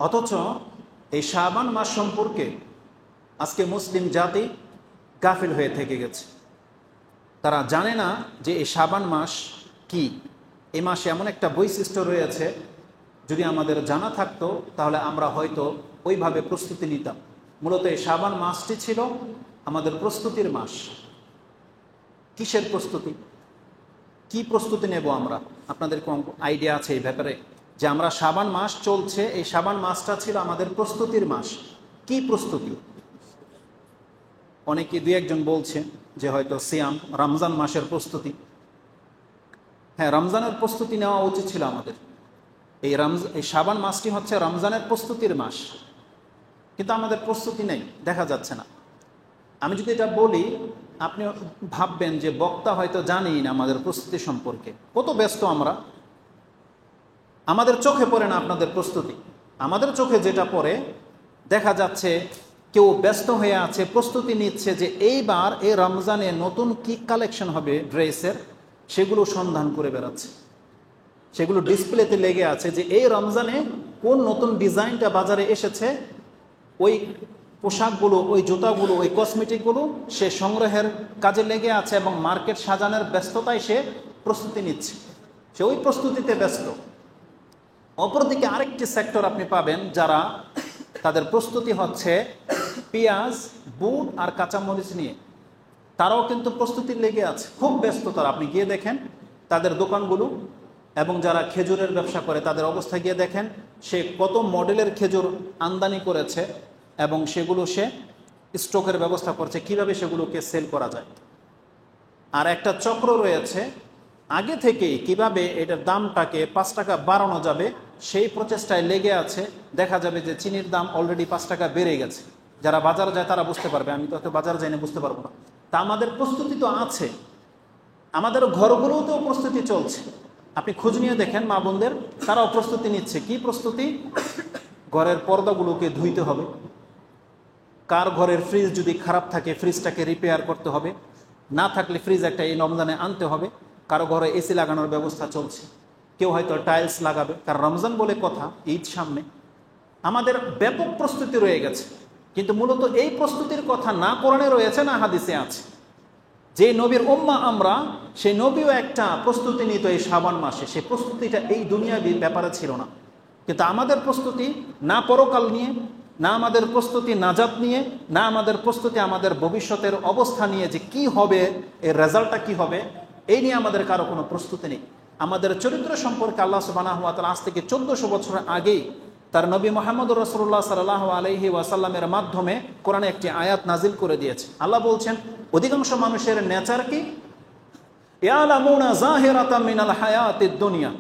অথচ এই শাবান মাস সম্পর্কে আজকে মুসলিম জাতি গাফিল হয়ে থেকে গেছে। তারা জানে না যে এই শাবান মাস কি। এই মাসে এমন একটা বৈশিষ্ট্য রয়েছে, যদি আমাদের জানা থাকতো তাহলে আমরা হয়তো ওইভাবে প্রস্তুতি নিতাম। মূলত এই শাবান মাসটি ছিল আমাদের প্রস্তুতির মাস। কিসের প্রস্তুতি? কি প্রস্তুতি নেব আমরা? আপনাদের কোন আইডিয়া আছে এই ব্যাপারে? যে আমরা শাবান মাস চলছে, এই শাবান মাসটা ছিল আমাদের প্রস্তুতির মাস। কি প্রস্তুতি? অনেকে দুই একজন বলছে যে হয়তো সিয়াম, রমজান মাসের প্রস্তুতি। হ্যাঁ, রমজানের প্রস্তুতি নেওয়া উচিত ছিল আমাদের। এই শাবান মাসটি হচ্ছে রমজানের প্রস্তুতির মাস, কিন্তু আমাদের প্রস্তুতি নেই, দেখা যাচ্ছে না। আমি যদি এটা বলি, আপনি ভাববেন যে বক্তা হয়তো জানেই না আমাদের প্রস্তুতি সম্পর্কে। কত ব্যস্ত আমরা, আমাদের চোখে পড়ে না আপনাদের প্রস্তুতি। আমাদের চোখে যেটা পড়ে, দেখা যাচ্ছে কেউ ব্যস্ত হয়ে আছে, প্রস্তুতি নিচ্ছে যে এইবার এই রমজানে নতুন কি কালেকশন হবে ড্রেসের, সেগুলো সন্ধান করে বেড়াচ্ছে। সেগুলো ডিসপ্লেতে লেগে আছে যে এই রমজানে কোন নতুন ডিজাইনটা বাজারে এসেছে, ওই পোশাকগুলো, ওই জুতাগুলো, ওই কসমেটিকগুলো সে সংগ্রহের কাজে লেগে আছে এবং মার্কেট সাজানোর ব্যস্ততায় সে প্রস্তুতি নিচ্ছে, সে ওই প্রস্তুতিতে ব্যস্ত। অপরদিকে আরেকটি সেক্টর আপনি পাবেন যারা তাদের প্রস্তুতি হচ্ছে পেঁয়াজ, বুট আর কাঁচামরিচ নিয়ে। তারাও কিন্তু প্রস্তুতির লেগে আছে, খুব ব্যস্ত তারা। আপনি গিয়ে দেখেন তাদের দোকানগুলো, এবং যারা খেজুরের ব্যবসা করে তাদের অবস্থা গিয়ে দেখেন, সে কত মডেলের খেজুর আমদানি করেছে এবং সেগুলো সে স্টকের ব্যবস্থা করছে, কিভাবে সেগুলোকে সেল করা যায়। আর একটা চক্র রয়েছে আগে থেকেই কিভাবে এটার দামটাকে 5 টাকা বাড়ানো যাবে সেই প্রচেষ্টায় লেগে আছে। দেখা যাবে যে চিনির দাম অলরেডি 5 টাকা বেড়ে গেছে। যারা বাজার যায় তারা বুঝতে পারবে, আমি তো হয়তো বাজার যাইনি, বুঝতে পারবো না। তা আমাদের প্রস্তুতি তো আছে, আমাদের ঘরগুলোতেও প্রস্তুতি চলছে। আপনি খোঁজ নিয়ে দেখেন মা বোনদের, তারাও প্রস্তুতি নিচ্ছে। কি প্রস্তুতি? ঘরের পর্দাগুলোকে ধুইতে হবে, কার ঘরের ফ্রিজ যদি খারাপ থাকে ফ্রিজটাকে রিপেয়ার করতে হবে, না থাকলে ফ্রিজ একটা এই রমজানে আনতে হবে। কারো ঘরে এসি লাগানোর ব্যবস্থা চলছে, কেউ হয়তো টাইলস লাগাবে, কারণ রমজান বলে কথা, ঈদ সামনে। আমাদের ব্যাপক প্রস্তুতি রয়ে গেছে, কিন্তু মূলত এই প্রস্তুতির কথা না কোরআনে রয়েছে না হাদিসে আছে। যে নবীর উম্মাহ আমরা, সেই নবীও একটা প্রস্তুতি নিত এই শাবান মাসে। সেই প্রস্তুতিটা এই দুনিয়াবী ব্যাপারে ছিল না। কিন্তু আমাদের প্রস্তুতি না পরকাল নিয়ে, না আমাদের প্রস্তুতি নাজাত নিয়ে, না আমাদের প্রস্তুতি আমাদের ভবিষ্যতের অবস্থা নিয়ে, যে কি হবে, এর রেজাল্টটা কি হবে, এই নিয়ে আমাদের কারো কোনো প্রস্তুতি নেই। আমাদের চরিত্র সম্পর্কে আল্লাহ সুবহানাহু ওয়া তাআলা আজ থেকে 1400 বছর আগেই তার নবী মুহাম্মদুর রাসূলুল্লাহ সাল্লাল্লাহু আলাইহি ওয়াসাল্লামের মাধ্যমে কোরআনে একটি আয়াত নাজিল করে দিয়েছে। আল্লাহ বলছেন, অধিকাংশ মানুষের নেচার কি? ইয়ালামুনা যাহিরাতাম মিনাল হায়াতিদ দুনিয়া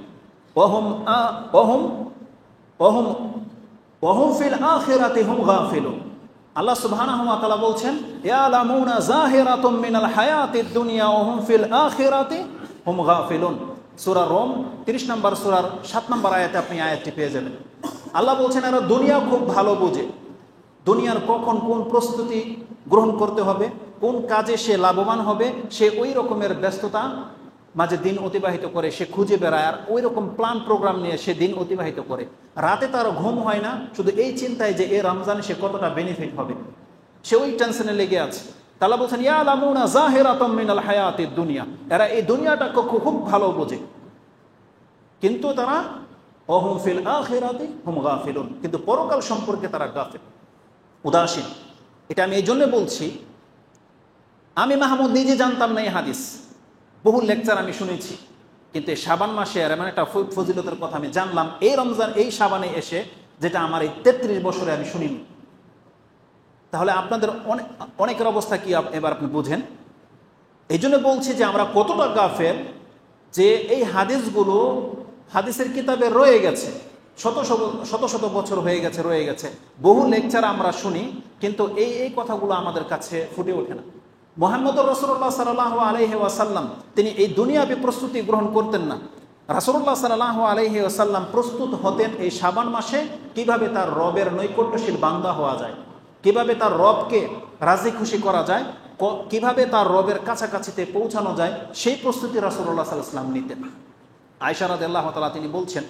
ওয়া হুম ফিল আখিরাতি হুম গাফিলুন। আল্লাহ সুবহানাহু ওয়া তাআলা বলছেন, ইয়ালামুনা যাহিরাতাম মিনাল হায়াতিদ দুনিয়া ওয়া হুম ফিল আখিরাতি হুম গাফিলুন। সূরা রোম 30 নম্বর সূরার 7 নম্বর আয়াতে আপনি আয়াতটি পেয়ে যাবেন। আল্লাহ বলছেন, এরা দুনিয়া খুব ভালো বোঝে, দুনিয়ার কখন কোন প্রস্তুতি গ্রহণ করতে হবে, কোন কাজে সে লাভবান হবে, সে ওই রকমের ব্যস্ততা মাঝে দিন অতিবাহিত করে, সে খুঁজে বেড়ায়, আর ওই রকম প্ল্যান প্রোগ্রাম নিয়ে সে দিন অতিবাহিত করে। রাতে তার ঘুম হয় না, শুধু এই চিন্তায় যে এই রমজানে সে কতটা বেনিফিট হবে, সে ওই টেনশনে লেগে আছে। তাআলা বলছেন, ইয়ালামুনা যাহিরাতাম মিনাল হায়াতিদ দুনিয়া, এরা এই দুনিয়াটাকে খুব ভালো বোঝে, কিন্তু তারা ওহুম ফিল আখিরাতি হুম গাফিলুন, কিন্তু পরকাল সম্পর্কে তারা গাফিল, উদাসীন। এটা আমি এই জন্য বলছি, আমি মাহমুদ নিজে জানতাম না এই হাদিস, বহু লেকচার আমি শুনেছি, কিন্তু এই শাবান মাসে এমন একটা ফজিলতের কথা আমি জানলাম এই রমজান, এই শাবানে এসে, যেটা আমার এই 33 বছরে আমি শুনিনি। তাহলে আপনাদের অনেকের অবস্থা কি এবার আপনি বুঝেন। এই জন্য বলছি যে আমরা কতটা গাফেল, যে এই হাদিসগুলো হাদিসের কিতাবে রয়ে গেছে, শত শত বছর হয়ে গেছে, রয়ে গেছে, বহু লেকচার আমরা শুনি, কিন্তু এই কথাগুলো আমাদের কাছে ফুটে ওঠে না। মুহাম্মদুর রাসূলুল্লাহ সাল্লাল্লাহু আলাইহি ওয়াসাল্লাম তিনি এই দুনিয়াবী প্রস্তুতি গ্রহণ করতেন না। রাসূলুল্লাহ সাল্লাল্লাহু আলাইহি ওয়াসাল্লাম প্রস্তুত হতেন এই শাবান মাসে, কিভাবে তার রবের নৈকট্যশীল বান্দা হওয়া যায়, কিভাবে তার রবকে রাজি খুশি করা যায়, কিভাবে তার রবের কাছাকাছিতে পৌঁছানো যায়, সেই প্রস্তুতি রাসূলুল্লাহ সাল্লাল্লাহু আলাইহি ওয়াসাল্লাম নিতেন। আয়েশা রাদিয়াল্লাহু তাআলা তিনি বলছেন,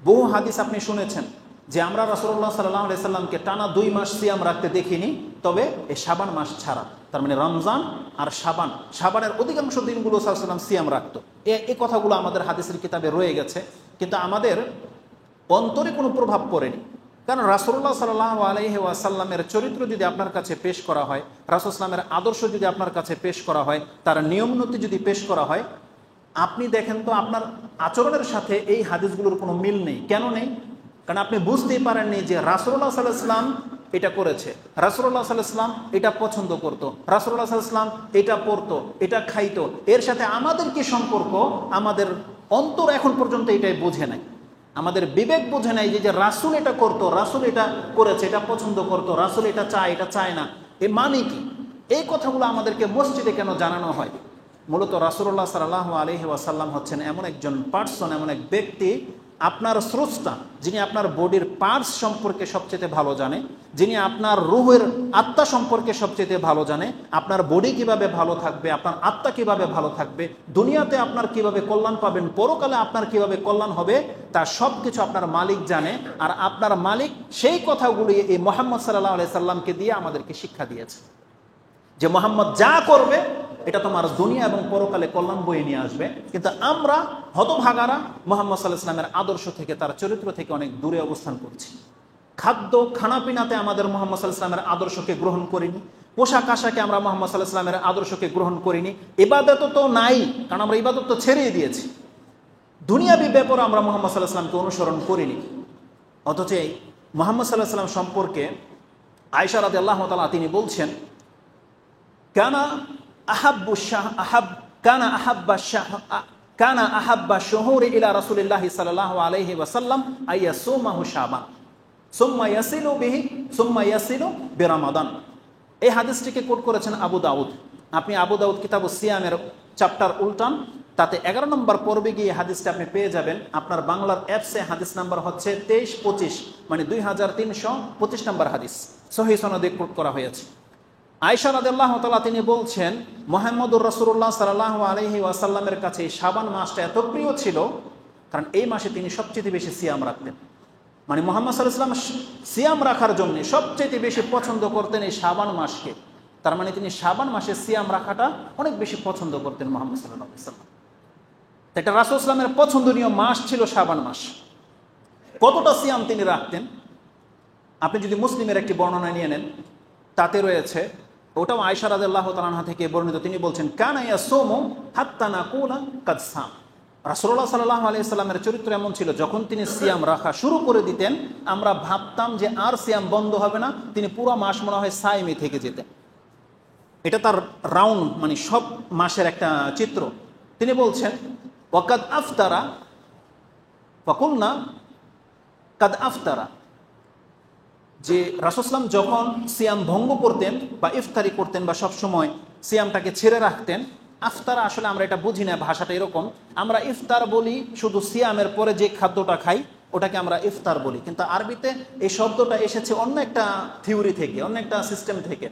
বহু হাদিস আপনি শুনেছেন যে আমরা রাসূলুল্লাহ সাল্লাল্লাহু আলাইহি সাল্লামকে টানা 2 মাস সিয়াম রাখতে দেখিনি, তবে এই শাবান মাস ছাড়া, তার মানে রমজান আর শাবানের অধিকাংশ দিনগুলো সাল্লাল্লাহু আলাইহি সাল্লাম সিয়াম রাখতো। এই কথাগুলো আমাদের হাদিসের কিতাবে রয়ে গেছে, কিন্তু আমাদের অন্তরে কোনো প্রভাব পড়েনি। কারণ রাসূলুল্লাহ সাল্লাল্লাহু আলাইহি ওয়াসাল্লামের চরিত্র যদি আপনার কাছে পেশ করা হয়, রাসূল ইসলামের আদর্শ যদি আপনার কাছে পেশ করা হয়, তার নিয়মনীতি যদি পেশ করা হয়, আপনি দেখেন তো আপনার আচরণের সাথে এই হাদিসগুলোর কোনো মিল নেই। কেন নেই? কারণ আপনি বুঝতেই পারেননি যে রাসূলুল্লাহ সাল্লাল্লাহু আলাইহি ওয়াসাল্লাম এটা করেছে, রাসূলুল্লাহ সাল্লাল্লাহু আলাইহি ওয়াসাল্লাম এটা পছন্দ করতো, রাসূলুল্লাহ সাল্লাল্লাহু আলাইহি ওয়াসাল্লাম এটা পড়তো, এটা খাইতো। এর সাথে আমাদের কি সম্পর্ক? আমাদের অন্তর এখন পর্যন্ত এটাই বোঝে নাই, আমাদের বিবেক বোঝে নাই যে রাসূল এটা করতো, রাসূল এটা করেছে, এটা পছন্দ করতো, রাসূল এটা চায়, এটা চায় না, এ মানে কি? এই কথাগুলো আমাদেরকে মসজিদে কেন জানানো হয়? মূলত রাসূলুল্লাহ সাল্লাল্লাহু আলাইহি ওয়াসাল্লাম হচ্ছেন এমন একজন পার্সন, এমন এক ব্যক্তি, আপনার স্রষ্টা, যিনি আপনার বডির পার্টস সম্পর্কে সবচেয়ে ভালো জানে, যিনি আপনার রূহের আত্মা সম্পর্কে সবচেয়ে ভালো জানে, আপনার বডি কিভাবে ভালো থাকবে, আপনার আত্মা কিভাবে ভালো থাকবে, দুনিয়াতে আপনার কিভাবে কল্যাণ পাবেন, পরকালে আপনার কিভাবে কল্যাণ হবে, তা সব কিছু আপনার মালিক জানে। আর আপনার মালিক সেই কথাগুলি এই মুহাম্মদ সাল্লাল্লাহু আলাইহি সাল্লামকে দিয়ে আমাদেরকে শিক্ষা দিয়েছে যে মুহাম্মদ যা করবে এটা তোমার দুনিয়া এবং পরকালে কল্যাণ বয়ে নিয়ে আসবে। কিন্তু আমরা হতভাগারা মুহাম্মদ সাল্লাল্লাহু আলাইহি সাল্লামের আদর্শ থেকে, তার চরিত্র থেকে অনেক দূরে অবস্থান করছি। খাদ্য খানাপিনাতে আমাদের মুহাম্মদ সাল্লাল্লাহু আলাইহি সাল্লামের আদর্শকে গ্রহণ করিনি, পোশাক আশাকে আমরা মুহাম্মদ সাল্লাল্লাহু আলাইহি সাল্লামের আদর্শকে গ্রহণ করিনি, ইবাদত তো নাই, কারণ আমরা ইবাদত তো ছেড়েই দিয়েছি। দুনিয়াবি ব্যাপারে আমরা মুহাম্মদ সাল্লাল্লাহু আলাইহি সাল্লামকে অনুসরণ করিনি। অথচ মুহাম্মদ সাল্লাল্লাহু আলাইহি সাল্লাম সম্পর্কে আয়েশা রাদিয়াল্লাহু তাআলা তিনি বলছেন, কানা আহাব্বা শুহুরি ইলা রাসূলিল্লাহি সাল্লাল্লাহু আলাইহি ওয়াসাল্লাম আইয়াসুমাহু শাবান সুম্মা ইয়াসিলু বিরমাদান। এই হাদিসটিকে কোট করেছেন আবু দাউদ। আপনি আবু দাউদ কিতাবুস সিয়ামের চ্যাপ্টার উল্টান, তাতে 11 নম্বর পর্বে গিয়ে হাদিসটা আপনি পেয়ে যাবেন। আপনার বাংলার অ্যাপসে হাদিস নাম্বার হচ্ছে 2325, মানে 2325 নম্বর হাদিস, সহিহ সনদে কোট করা হয়েছে। আয়েশা রাদিয়াল্লাহু তাআলা তিনি বলছেন, মুহাম্মদুর রাসূলুল্লাহ সাল্লাল্লাহু আলাইহি ওয়াসাল্লামের কাছে এই শাবান মাসটা এত প্রিয় ছিল, কারণ এই মাসে তিনি সবচেয়ে বেশি সিয়াম রাখতেন। মানে মুহাম্মদ সাল্লাল্লাহু আলাইহি ওয়াসাল্লাম সিয়াম রাখার জন্য সবচেয়ে বেশি পছন্দ করতেন এই শাবান মাসকে। তার মানে তিনি শাবান মাসে সিয়াম রাখাটা অনেক বেশি পছন্দ করতেন মুহাম্মদ সাল্লাল্লাহু আলাইহি ওয়াসাল্লাম। এটা রাসূল সাল্লাল্লাহু আলাইহি ওয়াসাল্লামের পছন্দনীয় মাস ছিল শাবান মাস। কতটা সিয়াম তিনি রাখতেন, আপনি যদি মুসলিমের একটি বর্ণনা নিয়ে নেন, তাতে রয়েছে, ওটাও আয়েশা রাদিয়াল্লাহু তাআলা আনহা থেকে বর্ণিত, তিনি বলছেন, কানা ইয়াসুমু হাত্তা নাকুলা কাদ সাম। রাসূলুল্লাহ সাল্লাল্লাহু আলাইহি সাল্লামের চরিত্র এমন ছিল, যখন তিনি সিয়াম রাখা শুরু করে দিতেন আমরা ভাবতাম যে আর সিয়াম বন্ধ হবে না, তিনি পুরো মাস মনে হয় সাইমে থেকে যেতেন। এটা তার রাউন্ড, মানে সব মাসের একটা চিত্র। তিনি বলছেন, ওয়াকাদ আফতারা ফাকুলনা কাদ আফতারা, যে রাসূল সাল্লাল্লাহু আলাইহি ওয়াসাল্লাম যখন সিয়াম ভঙ্গ করতেন বা ইফতারি করতেন বা সবসময় সিয়ামটাকে ছেড়ে রাখতেন, আফতারা আসলে আমরা এটা বুঝি না, ভাষাটা এরকম, আমরা ইফতার বলি শুধু সিয়ামের পরে যে খাদ্যটা খাই ওটাকে আমরা ইফতার বলি, কিন্তু আরবিতে এই শব্দটা এসেছে অন্য একটা থিওরি থেকে, অন্য একটা সিস্টেম থেকে।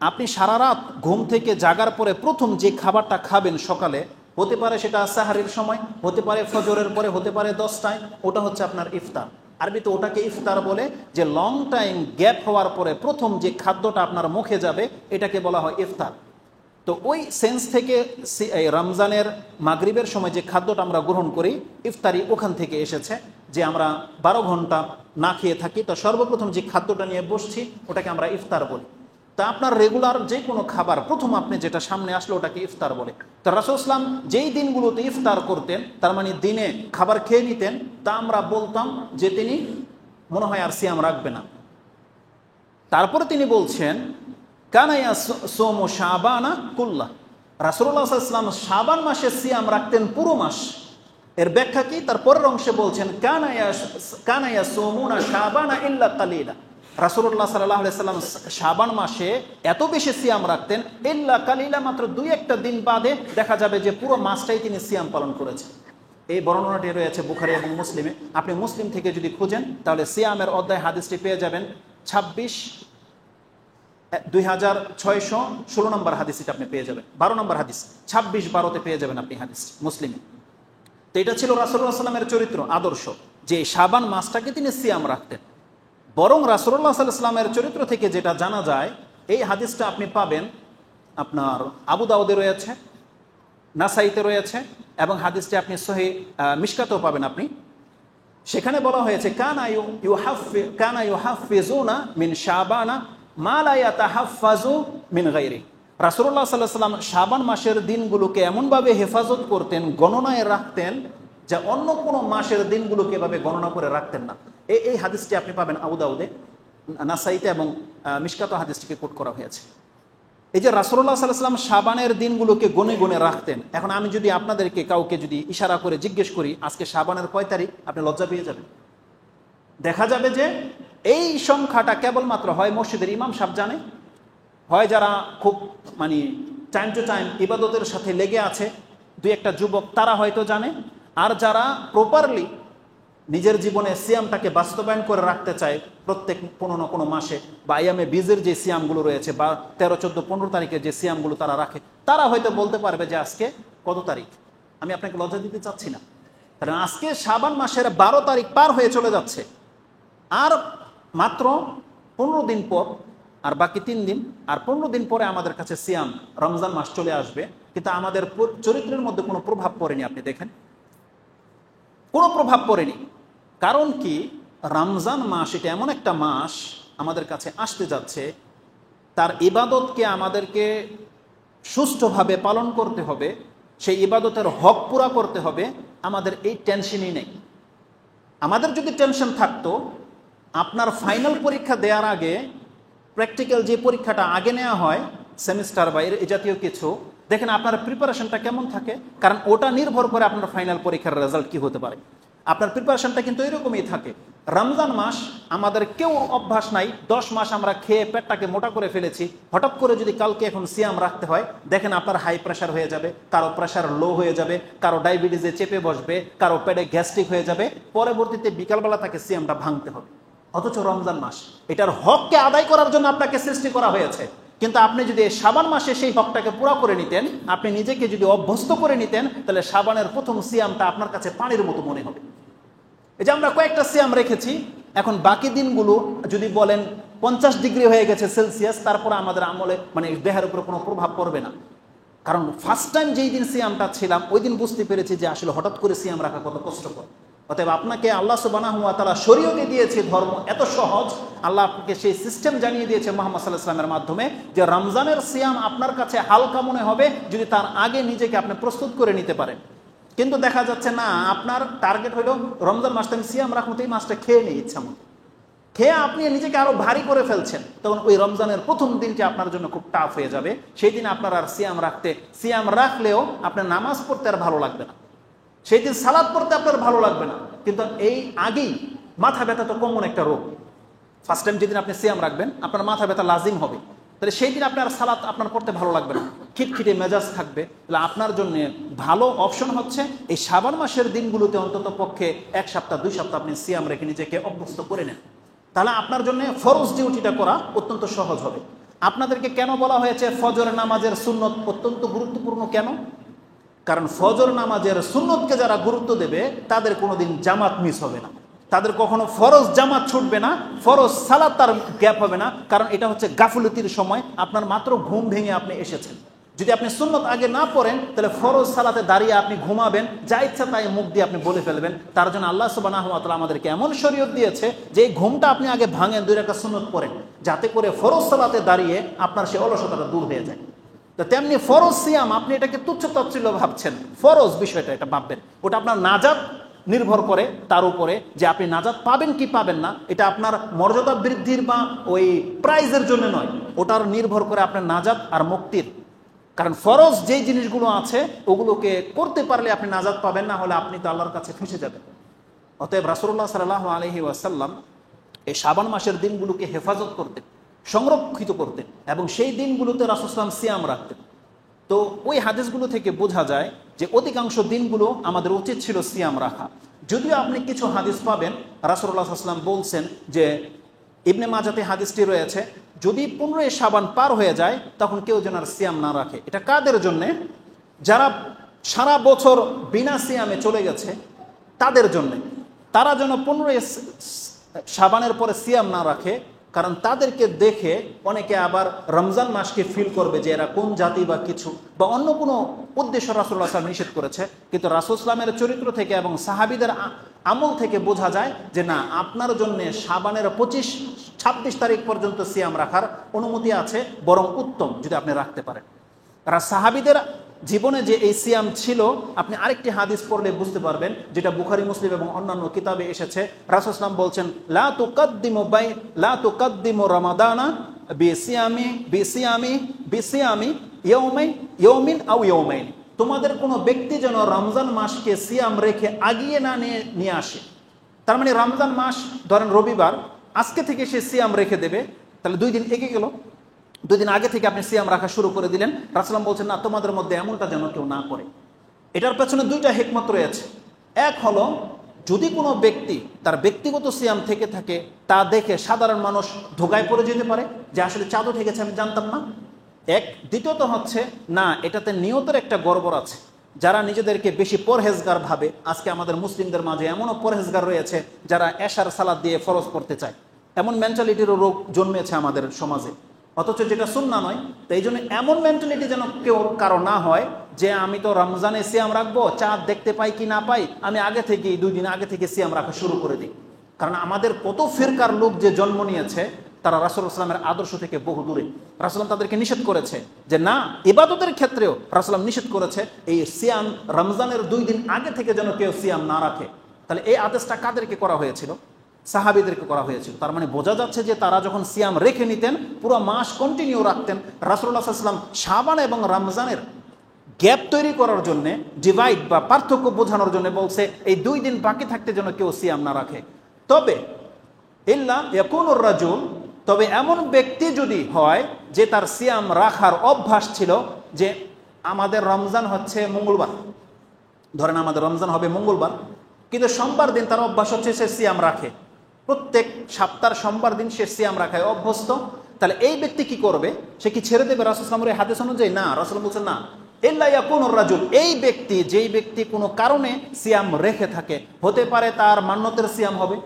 আপনি সারা রাত ঘুম থেকে জাগার পরে প্রথম যে খাবারটা খাবেন সকালে, হতে পারে সেটা সাহারির সময়, হতে পারে ফজরের পরে, হতে পারে 10টায়, ওটা হচ্ছে আপনার ইফতার। আরবিতে ওটাকে ইফতার বলে, যে লং টাইম গ্যাপ হওয়ার পরে প্রথম যে খাদ্যটা আপনার মুখে যাবে এটাকে বলা হয় ইফতার। তো ওই সেন্স থেকে রমজানের মাগরিবের সময় যে খাদ্যটা আমরা গ্রহণ করি, ইফতারি ওখান থেকে এসেছে, যে আমরা 12 ঘন্টা না খেয়ে থাকি, তো সর্বপ্রথম যে খাদ্যটা নিয়ে বসছি ওটাকে আমরা ইফতার বলি। তা আপনার রেগুলার যে কোনো খাবার প্রথম আপনি যেটা সামনে আসলো ওটাকে ইফতার বলে। তো রাসূল সাল্লাল্লাহু আলাইহি ওয়াসাল্লাম যেই দিনগুলোতে ইফতার করতেন, তার মানে দিনে খাবার খেয়ে নিতেন, তা আমরা বলতাম যে তিনি মনে হয় আর সিয়াম রাখবে না। তারপরে তিনি বলছেন, কানা ইয়াসুমু শাবানা কুল্লাহ, রাসূলুল্লাহ সাল্লাল্লাহু আলাইহি ওয়াসাল্লাম শাবান মাসে সিয়াম রাখতেন পুরো মাস। এর ব্যাখ্যা কি? তার পরের অংশে বলছেন, কানা ইয়াসুমুনা শাবানা ইল্লা কালিলা, রাসূলুল্লাহ সাল্লাল্লাহু আলাইহি ওয়াসাল্লাম শাবান মাসে এত বেশি সিয়াম রাখতেন, ইল্লা কালিলা, মাত্র 2-1টা দিন বাদে দেখা যাবে যে পুরো মাসটাই তিনি সিয়াম পালন করেছেন। এই বর্ণনাটি রয়েছে বুখারী এবং মুসলিমে। আপনি মুসলিম থেকে যদি খুঁজেন তাহলে সিয়ামের অধ্যায় হাদিসটি পেয়ে যাবেন 26,2616 নম্বর হাদিসটা আপনি পেয়ে যাবেন, 12 নম্বর হাদিস, 26-12তে পেয়ে যাবেন আপনি হাদিস মুসলিমে। তো এটা ছিল রাসূলুল্লাহ সাল্লাল্লাহু আলাইহি ওয়াসাল্লামের চরিত্র, আদর্শ। যে শাবান মাসটাকে তিনি সিয়াম রাখতেন। বরং রাসূলুল্লাহ সাল্লাল্লাহু আলাইহি ওয়াসাল্লামের চরিত্র থেকে যেটা জানা যায়, এই হাদিসটা আপনি পাবেন আপনার আবু দাউদে রয়েছে, নাসাইতে রয়েছে, এবং হাদিসটি আপনি সহিহ মিশকাতেও পাবেন আপনি। সেখানে বলা হয়েছে কানা ইউহাফিজুনা মিন শাবানা মা লা ইয়াতাহাফফাজু মিন গায়রি। রাসূলুল্লাহ সাল্লাল্লাহু আলাইহি ওয়াসাল্লাম শাবান মাসের দিনগুলোকে এমনভাবে হেফাজত করতেন, গণনায় রাখতেন, যা অন্য কোনো মাসের দিনগুলোকে এভাবে গণনা করে রাখতেন না। এই হাদিসটি আপনি পাবেন আবু দাউদে, নাসাইতে এবং মিশকাতে হাদিসটিকে কোট করা হয়েছে। এই যে রাসূলুল্লাহ সাল্লাল্লাহু আলাইহি ওয়াসাল্লাম শাবানের দিনগুলোকে গণে গণে রাখতেন। এখন আমি যদি আপনাদেরকে কাউকে যদি ইশারা করে জিজ্ঞেস করি আজকে শাবানের কয় তারিখ, আপনি লজ্জা পেয়ে যাবেন। দেখা যাবে যে এই সংখ্যাটা কেবলমাত্র হয় মসজিদের ইমাম সাহেব জানে, হয় যারা খুব মানে টাইম টু টাইম ইবাদতের সাথে লেগে আছে দুই একটা যুবক তারা হয়তো জানে, আর যারা প্রপারলি নিজের জীবনে সিয়ামটাকে বাস্তবায়ন করে রাখতে চায় প্রত্যেক কোনো না কোনো মাসে, বা আইয়ামে বীজের যে সিয়ামগুলো রয়েছে বা 13, 14, 15 তারিখে যে সিয়ামগুলো তারা রাখে, তারা হয়তো বলতে পারবে যে আজকে কত তারিখ। আমি আপনাকে লজ্জা দিতে চাচ্ছি না, কারণ আজকে শাবান মাসের 12 তারিখ পার হয়ে চলে যাচ্ছে, আর মাত্র 15 দিন পর, আর বাকি 3 দিন, আর 15 দিন পরে আমাদের কাছে সিয়াম রমজান মাস চলে আসবে। কিন্তু আমাদের চরিত্রের মধ্যে কোনো প্রভাব পড়েনি। আপনি দেখেন কোনো প্রভাব পড়েনি। কারণ কি, রমজান মাস এটা এমন একটা মাস আমাদের কাছে আসতে যাচ্ছে, তার ইবাদতকে আমাদেরকে সুষ্ঠুভাবে পালন করতে হবে, সেই ইবাদতের হক পুরা করতে হবে। আমাদের এই টেনশনই নেই। আমাদের যদি টেনশন থাকতো, আপনার ফাইনাল পরীক্ষা দেওয়ার আগে প্র্যাকটিক্যাল যে পরীক্ষাটা আগে নেওয়া হয় সেমিস্টার বা এই জাতীয় কিছু, দেখেন আপনার প্রিপারেশনটা কেমন থাকে, কারণ ওটা নির্ভর করে আপনার ফাইনাল পরীক্ষার রেজাল্ট কি হতে পারে। আপনার প্রিপারেশনটা কিন্তু এরকমই থাকে। রমজান মাস আমাদের কেউ অভ্যাস নাই, 10 মাস আমরা খেয়ে পেটটাকে মোটা করে ফেলেছি, হঠাৎ করে যদি কালকে এখন সিয়াম রাখতে হয়, দেখেন আপনার হাই প্রেশার হয়ে যাবে, কারো প্রেশার লো হয়ে যাবে, কারো ডায়াবেটিসে চেপে বসবে, কারো পেটে গ্যাস্ট্রিক হয়ে যাবে, পরবর্তীতে বিকালবেলা তাকে সিয়ামটা ভাঙতে হবে। অথচ রমজান মাস এটার হককে আদায় করার জন্য আপনাকে সৃষ্টি করা হয়েছে। কিন্তু আপনি যদি শাবান মাসে সেই হকটাকে পুরা করে নিতেন, আপনি নিজেকে যদি অভ্যস্ত করে নিতেন, তাহলে শাবানের প্রথম সিয়ামটা আপনার কাছে পানির মতো মনে হবে। এই যে আমরা কয়েকটা সিয়াম রেখেছি, এখন বাকি দিনগুলো যদি বলেন 50 ডিগ্রি হয়ে গেছে সেলসিয়াস, তারপরে আমাদের আমলে মানে দেহের উপরে কোনো প্রভাব পড়বে না। কারণ ফার্স্ট টাইম যেই দিন সিয়ামটা ছিলাম ওই দিন বুঝতে পেরেছি যে আসলে হঠাৎ করে সিয়াম রাখা কত কষ্টকর। অতএব আপনাকে আল্লাহ সুবহানাহু ওয়া তাআলা শরীয়তে দিয়েছে ধর্ম এত সহজ, আল্লাহ আপনাকে সেই সিস্টেম জানিয়ে দিয়েছে মুহাম্মদ সাল্লাল্লাহু আলাইহি ওয়াসাল্লামের মাধ্যমে, যে রমজানের সিয়াম আপনার কাছে হালকা মনে হবে যদি তার আগে নিজেকে আপনি প্রস্তুত করে নিতে পারেন। কিন্তু দেখা যাচ্ছে না, আপনার টার্গেট হলো রমজান মাসটা আমি সিয়াম রাখবো, এই মাসটা খেয়ে নেই ইচ্ছা মতো, খেয়ে আপনি নিজেকে আরো ভারী করে ফেলছেন, তখন ওই রমজানের প্রথম দিনটি আপনার জন্য খুব টাফ হয়ে যাবে। সেই দিন আপনার আর সিয়াম রাখলেও আপনার নামাজ পড়তে আর ভালো লাগবে না, সেই দিন সালাদ পড়তে আপনার ভালো লাগবে না। কিন্তু এই আগেই মাথা ব্যথা তো কমন একটা রোগ, ফার্স্ট টাইম যেদিন আপনি সিয়াম রাখবেন আপনার মাথা ব্যথা লাজিম হবে, তাহলে সেই দিন আপনার সালাত আপনার পড়তে ভালো লাগবে না, খিটখিটে মেজাজ থাকবে। তাহলে আপনার জন্য ভালো অপশন হচ্ছে এই শাবান মাসের দিনগুলোতে অন্তত পক্ষে 1 সপ্তাহ 2 সপ্তাহ আপনি সিয়াম রেখে নিজেকে অভ্যস্ত করে নেন। তাহলে আপনার জন্য ফরজ ডিউটিটা করা অত্যন্ত সহজ হবে। আপনাদেরকে কেন বলা হয়েছে ফজর নামাজের সুন্নত অত্যন্ত গুরুত্বপূর্ণ, কেন? কারণ ফজর নামাজের সুন্নতকে যারা গুরুত্ব দেবে তাদের কোনোদিন জামাত মিস হবে না, তাদের কখনো ফরজ জামাত ছুটবে না, ফরজ সালাত তার গ্যাপ হবে না। কারণ এটা হচ্ছে গাফলতির সময়, আপনার মাত্র ঘুম ভেঙে আপনি এসেছেন। যদি আপনি সুন্নত আগে না পড়েন তাহলে ফরজ সালাতে দাঁড়িয়ে আপনি ঘুমাবেন, যা ইচ্ছা তাই মুখ দিয়ে আপনি বলে ফেলবেন। তার জন্য আল্লাহ সুবহানাহু ওয়া তাআলা আমাদেরকে এমন শরীয়ত দিয়েছে যে এই ঘুমটা আপনি আগে ভাঙেন, 2 রাকাত সুন্নত পড়েন, যাতে করে ফরজ সালাতে দাঁড়িয়ে আপনার সেই অলসতাটা দূর হয়ে যায়। তো তেমনি ফরজ সিয়াম, আপনি এটাকে তুচ্ছ তাচ্ছিল্য ভাবছেন, ফরজ বিষয়টা এটা ভাববেন, ওটা আপনার নাজাত নির্ভর করে তার উপরে যে আপনি নাজাত পাবেন কি পাবেন না, এটা আপনার মর্যাদা বৃদ্ধির বা ওই প্রাইজের জন্য নয়, ওটার নির্ভর করে আপনার নাজাত আর মুক্তির। কারণ ফরজ যেই জিনিসগুলো আছে ওগুলোকে করতে পারলে আপনি নাজাত পাবেন, না হলে আপনি তো আল্লাহর কাছে ফেঁসে যাবেন। অতএব রাসূলুল্লাহ সাল্লাল্লাহু আলাইহি ওয়াসাল্লাম এই শাবান মাসের দিনগুলোকে হেফাজত করতেন, সংরক্ষিত করতেন, এবং সেই দিনগুলোতে রাসূল সাল্লাল্লাহু আলাইহি ওয়াসাল্লাম সিয়াম রাখতেন। তো ওই হাদিসগুলো থেকে বোঝা যায় যে অধিকাংশ দিনগুলো আমাদের উচিত ছিল সিয়াম রাখা। যদিও আপনি কিছু হাদিস পাবেন রাসূলুল্লাহ সাল্লাল্লাহু আলাইহি ওয়াসাল্লাম বলছেন যে, ইবনে মাজাতে হাদিসটি রয়েছে, যদি 15 শাবান পার হয়ে যায় তখন কেউ যেন আর সিয়াম না রাখে। এটা কাদের জন্যে? যারা সারা বছর বিনা সিয়ামে চলে গেছে তাদের জন্যে। তারা যেন 15 শাবানের পরে সিয়াম না রাখে, কারণ তাদেরকে দেখে অনেকে আবার রমজান মাসকে ফিল করবে যে এরা কোন জাতি বা কিছু, বা অন্য কোনো উদ্দেশ্য রাসূলুল্লাহ সাল্লাল্লাহু আলাইহি ওয়াসাল্লাম নিষেধ করেছে। কিন্তু রাসূল ইসলামের চরিত্র থেকে এবং সাহাবীদের আমল থেকে বোঝা যায় যে না, আপনার জন্য শাবানের 25-26 তারিখ পর্যন্ত সিয়াম রাখার অনুমতি আছে, বরং উত্তম যদি আপনি রাখতে পারেন। আর সাহাবীদের জীবনে যে এই সিয়াম ছিল, আপনি আরেকটি হাদিস পড়লে বুঝতে পারবেন, যেটা বুখারী মুসলিম এবং অন্যান্য কিতাবে এসেছে। রাসূল সাল্লাল্লাহু আলাইহি ওয়াসাল্লাম বলছেন, লা তুকাদ্দিমু রমাদানা বিসিয়ামি ইয়াউমিন আও ইয়াউমাইন। তোমাদের কোনো ব্যক্তি যেন রমজান মাসকে সিয়াম রেখে আগিয়ে না নিয়ে আসে। তার মানে রমজান মাস ধরেন রবিবার, আজকে থেকে সে সিয়াম রেখে দেবে, তাহলে 2 দিন এগিয়ে গেল। 2 দিন আগে থেকে আপনি সিয়াম রাখা শুরু করে দিলেন। রাসূলুল্লাহ বলছেন না, তোমাদের মধ্যে এমনটা যেন কেউ না করে। এটার পেছনে 2টা হিকমত রয়েছে। এক হলো, যদি কোনো ব্যক্তি তার ব্যক্তিগত সিয়াম থেকে থাকে, তা দেখে সাধারণ মানুষ ধোঁকায় পড়ে যেতে পারে যে আসলে চাঁদও থেকেছে, আমি জানতাম না। দ্বিতীয়ত হচ্ছে না, এটাতে নিয়তের একটা গড়বড় আছে। যারা নিজেদেরকে বেশি পরহেজগার ভাবে, আজকে আমাদের মুসলিমদের মাঝে এমনও পরহেজগার রয়েছে যারা এশার সালাদ দিয়ে ফরজ পড়তে চায়। এমন মেন্টালিটিরও রোগ জন্মেছে আমাদের সমাজে, অথচ যেটা সুন্নাহ নয়। তো এই জন্য এমন মেন্টালিটি যেন কেউ কারো না হয় যে আমি তো রমজানে সিয়াম রাখবো, চাঁদ দেখতে পাই কি না পাই, আমি আগে থেকে 2 দিন আগে থেকে সিয়াম রাখা শুরু করে দিই। কারণ আমাদের কত ফিরকার লোক যে জন্ম নিয়েছে, তারা রাসূলুল্লাহ সাল্লাল্লাহু আলাইহি ওয়াসাল্লামের আদর্শ থেকে বহু দূরে। রাসূলুল্লাহ তাদেরকে নিষেধ করেছে যে না, ইবাদতের ক্ষেত্রেও রাসূলুল্লাহ নিষেধ করেছে এই সিয়াম রমজানের 2 দিন আগে থেকে যেন কেউ সিয়াম না রাখে। তাহলে এই আদেশটা কাদেরকে করা হয়েছিল? সাহাবীদেরকে করা হয়েছিল। তার মানে বোঝা যাচ্ছে যে তারা যখন সিয়াম রেখে নিতেন, পুরো মাস কন্টিনিউ রাখতেন। রাসূলুল্লাহ সাল্লাল্লাহু আলাইহি ওয়াসাল্লাম শাবান এবং রমজানের গ্যাপ তৈরি করার জন্য, ডিভাইড বা পার্থক্য বোঝানোর জন্য বলছে এই 2 দিন বাকি থাকতে যেন কেউ সিয়াম না রাখে। তবে ইল্লা ইয়াকুনুর রাজুল, তবে এমন ব্যক্তি যদি হয় যে তার সিয়াম রাখার অভ্যাস ছিল, যে আমাদের রমজান হচ্ছে মঙ্গলবার, ধরেন আমাদের রমজান হবে মঙ্গলবার, কিন্তু সোমবার দিন তার অভ্যাস হচ্ছে সে সিয়াম রাখে, প্রত্যেক সপ্তাহের সোমবার দিন সে সিয়াম রাখায় অভ্যস্ত। তাহলে এই ব্যক্তি কি করবে? সে কি ছেড়ে দেবে রাসূল সাল্লাল্লাহু আলাইহি ওয়াসাল্লামের হাদিস অনুযায়ী? না, রাসূল বলছেন না, ইল্লা ইয়াকুনুর রাজুল, এই ব্যক্তি, যেই ব্যক্তি কোনো কারণে সিয়াম রেখে থাকে, হতে পারে তার মান্নতের সিয়াম হবে,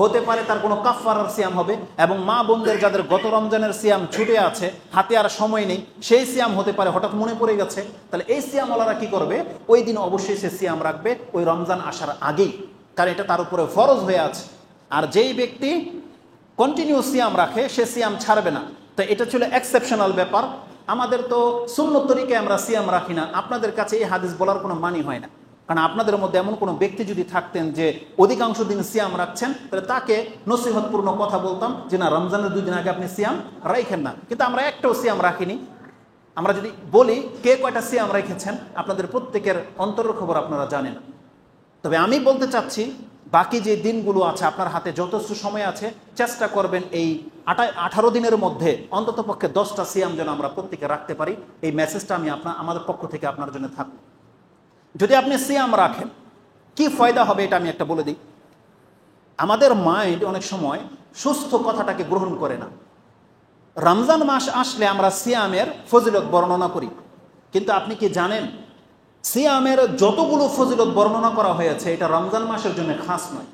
হতে পারে তার কোনো কাফফারার সিয়াম হবে, এবং মা বোনদের যাদের গত রমজানের সিয়াম ছুটে আছে, হাতে আর সময় নেই, সেই সিয়াম হতে পারে হঠাৎ মনে পড়ে গেছে। তাহলে এই সিয়ামওয়ালারা কি করবে? ওই দিন অবশ্যই সে সিয়াম রাখবে, ওই রমজান আসার আগেই, কারণ এটা তার উপরে ফরজ হয়ে আছে। আর যেই ব্যক্তি কন্টিনিউ সিয়াম রাখে, সে সিয়াম ছাড়বে না। তো এটা ছিল এক্সেপশনাল ব্যাপার। আমাদের তো সুন্নত তরিকায় আমরা সিয়াম রাখি না, আপনাদের কাছে এই হাদিস বলার কোনো মানি হয় না। কারণ আপনাদের মধ্যে এমন কোনো ব্যক্তি যদি থাকতেন যে অধিকাংশ দিন সিয়াম রাখছেন, তাহলে তাকে নসিহতপূর্ণ কথা বলতাম যে না, রমজানের 2 দিন আগে আপনি সিয়াম রাখেন না। কিন্তু আমরা একটাও সিয়াম রাখিনি। আমরা যদি বলি কে কয়টা সিয়াম রেখেছেন, আপনাদের প্রত্যেকের অন্তরের খবর আপনারা জানেন। তবে আমি বলতে চাচ্ছি, বাকি যে দিনগুলো আছে আপনার হাতে যথেষ্ট সময় আছে, চেষ্টা করবেন এই 18 দিনের মধ্যে অন্তত পক্ষে 10টা সিয়াম যেন আমরা প্রত্যেকে রাখতে পারি। এই মেসেজটা আমি আমাদের পক্ষ থেকে আপনার জন্য থাকবো। যদি আপনি সিয়াম রাখেন, কি ফায়দা হবে এটা আমি একটা বলে দিই। আমাদের মাইন্ড অনেক সময় সুস্থ কথাটাকে গ্রহণ করে না। রমজান মাস আসলে আমরা সিয়ামের ফজিলত বর্ণনা করি, কিন্তু আপনি কি জানেন সিয়ামের যতগুলো ফজিলত বর্ণনা করা হয়েছে, এটা রমজান মাসের জন্য খাস নয়,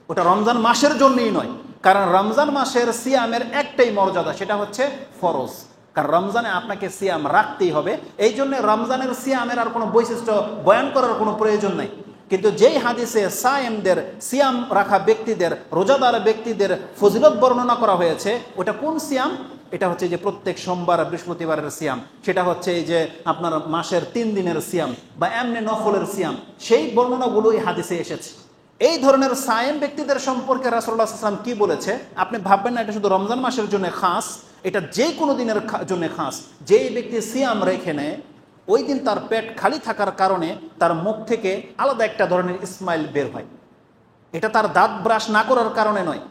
ওটা রমজান মাসের জন্যই নয়। কারণ রমজান মাসের সিয়ামের একটাই মর্যাদা, সেটা হচ্ছে ফরজ। কারণ রমজানে আপনাকে সিয়াম রাখতেই হবে, এই জন্য রমজানের সিয়ামের আর কোনো বৈশিষ্ট্য বয়ান করার কোনো প্রয়োজন নাই। কিন্তু যেই হাদিসে সায়েমদের, সিয়াম রাখা ব্যক্তিদের, রোজাদার ব্যক্তিদের ফজিলত বর্ণনা করা হয়েছে, ওটা কোন সিয়াম? এটা হচ্ছে যে প্রত্যেক সোমবার বৃহস্পতিবারের সিয়াম, সেটা হচ্ছে এই যে আপনার মাসের 3 দিনের সিয়াম বা এমনি নফলের সিয়াম, সেই বর্ণনাগুলো এই হাদিসে এসেছে। এই ধরনের সায়েম ব্যক্তিদের সম্পর্কে রাসূলুল্লাহ সাল্লাল্লাহু আলাইহি ওয়াসাল্লাম কি বলেছে আপনি ভাববেন না এটা শুধু রমজান মাসের জন্য খাস, এটা যে কোনো দিনের জন্য খাস। যেই ব্যক্তি সিয়াম রেখে নেয়, ওই দিন তার পেট খালি থাকার কারণে তার মুখ থেকে আলাদা একটা ধরনের স্মাইল বের হয়। এটা তার দাঁত ব্রাশ না করার কারণে নয়,